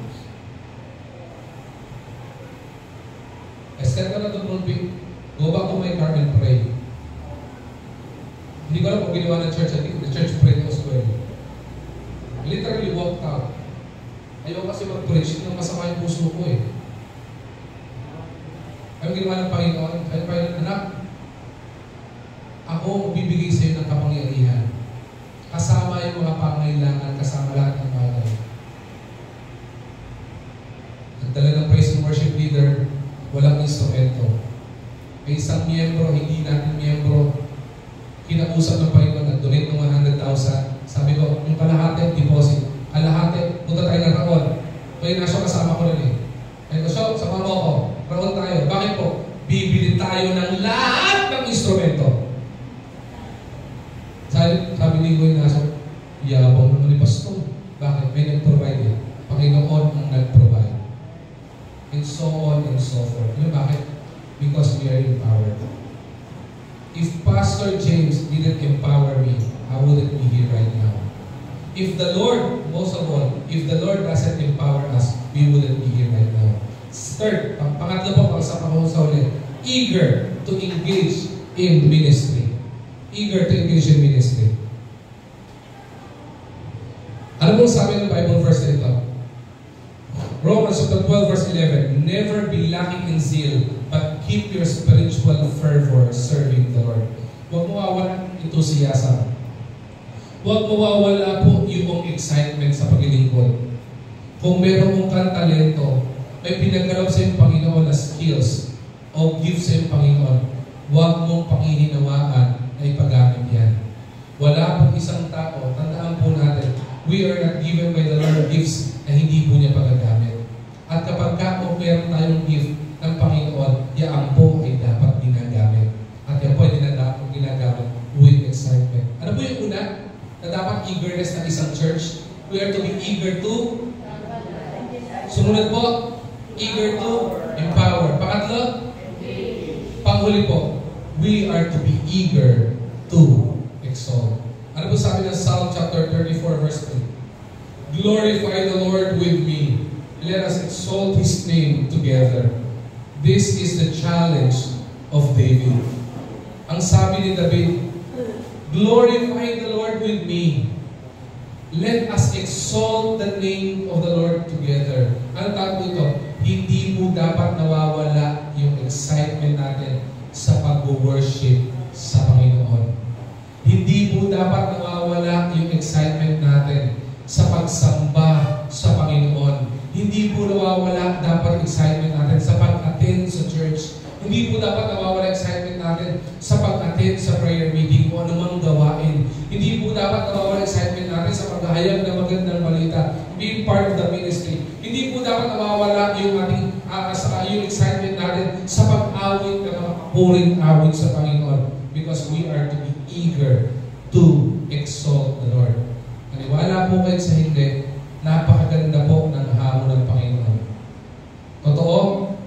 I step on the pulpit, go back to my car and pray. Hindi ko alam kung ginawa ng church. I think the church prayed as well. Literally walked out. Ayaw kasi mag-preach. Yung masama yung puso ko eh. Ayaw ginawa ng Panginoon. Ayaw Panginoon, anak, ako bibigay sa iyo ng kapangyarihan. Kasama yung mga pangailangan, kasama lahat ng bagay. Nagdala ng praise and worship leader, walang instrumento. May isang miyembro, hindi natin miyembro, kinausap ng Panginoon, nag-donate ng 100,000. Sabi ko, yung kalahati, deposit. Kalahati, punta tayo ng Raon. Kaya nasyo kasama ko rin eh. Kaya ko, so, sama mo ako. Raon tayo. Bakit po? Bibili tayo ng lahat ng instrumento. Sabi ni Goy Naso, yabang naman ni Pastor. Bakit? May nag-provide eh. Panginoon ang nag-provide. And so on and so forth. You know bakit? Because we are empowered. If Pastor James didn't empower me, I wouldn't be here right now. If the Lord, most of all, if the Lord doesn't empower us, we wouldn't be here right now. Third, pangatlo po, pag-usapan ko sa ulit, eager to engage in ministry. Eager to engage in ministry. Ano mong sabi ng Bible verse na ito? Romans 12 verse 11, never be lacking in zeal, but keep your spiritual fervor serving the Lord. Huwag mawawala ng enthusiasm. Huwag mawawala po yung excitement sa paglilingkod. Kung meron mong kang talento, may pinagkaloob sa iyong Panginoon na skills o gifts sa iyong Panginoon, huwag mong panghihinawaan na ipagamit yan. Wala pong isang tao, tandaan po natin, we are not given by the Lord gifts na hindi po niya pagagamit. At kapag kung meron tayong gift ng Panginoon, yan po ay dapat ginagamit. At yan po ay ginagamit with excitement. Ano po yung una? Na dapat eagerness ng isang church. We are to be eager to sumunod po, eager to empower. Pangatlo, panghuli po, we are to be eager to exalt. Ano po sabi ng Psalm chapter 34 verse 3? Glorify the Lord with me. Let us exalt His name together. This is the challenge of David. Ang sabi ni David, glorify the Lord with me. Let us exalt the name of the Lord together. Ano tawag ito? Hindi mo dapat nawawala yung excitement natin sa pag-worship sa Panginoon. Hindi mo dapat nawawala yung excitement natin sa pagsamba sa Panginoon. Hindi po nawawala dapat excitement natin sa pag-attend sa church. Hindi po dapat nawawala excitement natin sa pag-attend sa prayer meeting o anumang gawain. Hindi po dapat nawawala excitement natin sa paghahayag ng magandang balita, being part of the ministry. Hindi po dapat nawawala yung yung excitement natin sa pag-awit na mga kapuring awit sa Panginoon. Because we are to be eager to exalt the Lord. Maniwala po kayo sa hindi, napakaganda po ng hamon ng Panginoon. Totoo,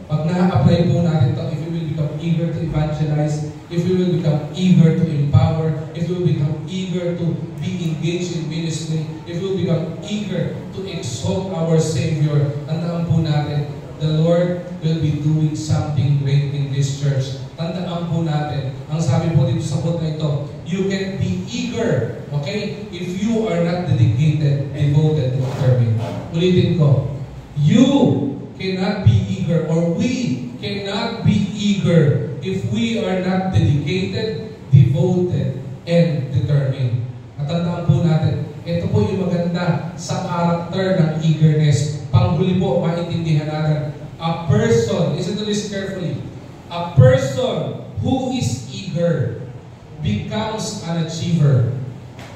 pag na-apply po natin ito, if we will become eager to evangelize, if we will become eager to empower, if we will become eager to be engaged in ministry, if we will become eager to exalt our Savior, tandaan po natin, the Lord will be doing something great in this church. Tandaan po natin, ang sabi po dito sa quote na ito, you can be eager, okay, if you are not dedicated, devoted to serving. Ulitin ko, you cannot be eager, or we cannot be eager if we are not dedicated, devoted, and determined. At tandaan po natin, ito po yung maganda sa character ng eagerness. Panghuli po, maintindihan natin, a person, listen to this carefully, a person who is eager becomes an achiever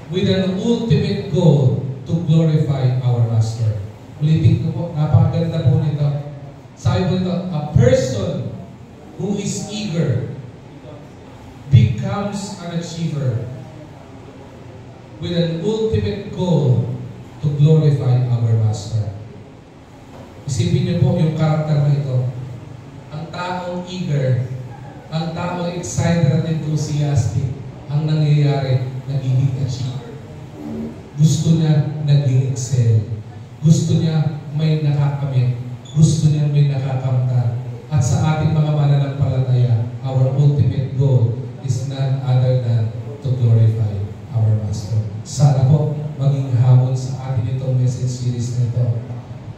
with an ultimate goal to glorify our Master. Ulitin ko po, napakaganda po nito. Sabi po nito, a person who is eager becomes an achiever with an ultimate goal to glorify our Master. Isipin niyo po yung karakter na ito. Ang taong eager, ang taong excited at enthusiastic, ang nangyayari, nagiging achiever. Gusto niya naging excel. Gusto niya may nakakamit. Gusto niya may nakakamtan. At sa ating mga mananampalataya, our ultimate goal is none other than to glorify our Master. Sana po maging hamon sa atin itong message series na ito.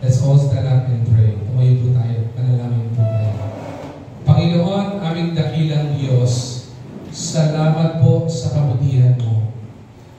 Let's all stand up and pray. Tumayo po tayo. Panalangin po tayo. Panginoon, aming dakilang Diyos, salamat po sa kabutihan mo.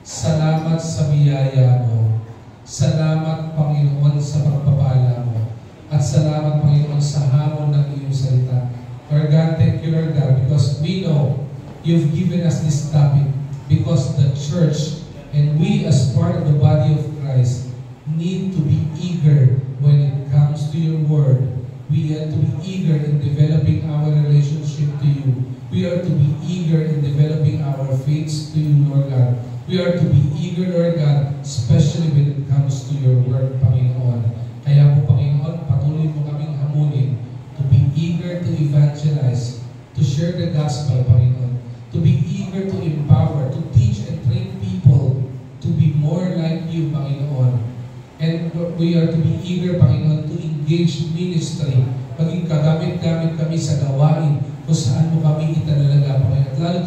Salamat sa biyaya mo. Salamat, Panginoon, sa pagpapala mo. At salamat, Panginoon, sa hamon ng iyong salita. Lord God, thank you, Lord God, because we know you've given us this topic because the church and we as part of the body of Christ need to be eager when it comes to your word. We are to be eager in developing our relationship to you. We are to be eager in developing our faith to you, Lord God. We are to be eager, Lord God, especially when it comes to your word, Panginoon. Kaya po, Panginoon, patuloy mo kaming hamunin to be eager to evangelize, to share the gospel, Panginoon, to be eager to empower, to teach and train people to be more like you, Panginoon. And we are to be eager, Panginoon, to engage ministry, maging kagamit-gamit kami sa gawain kung saan mo kami itinalaga, Panginoon. At lalo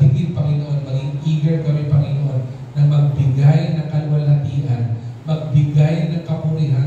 tigit, Panginoon, maging eager kami, Panginoon, na magbigay ng kalwalhatian, magbigay ng kapurihan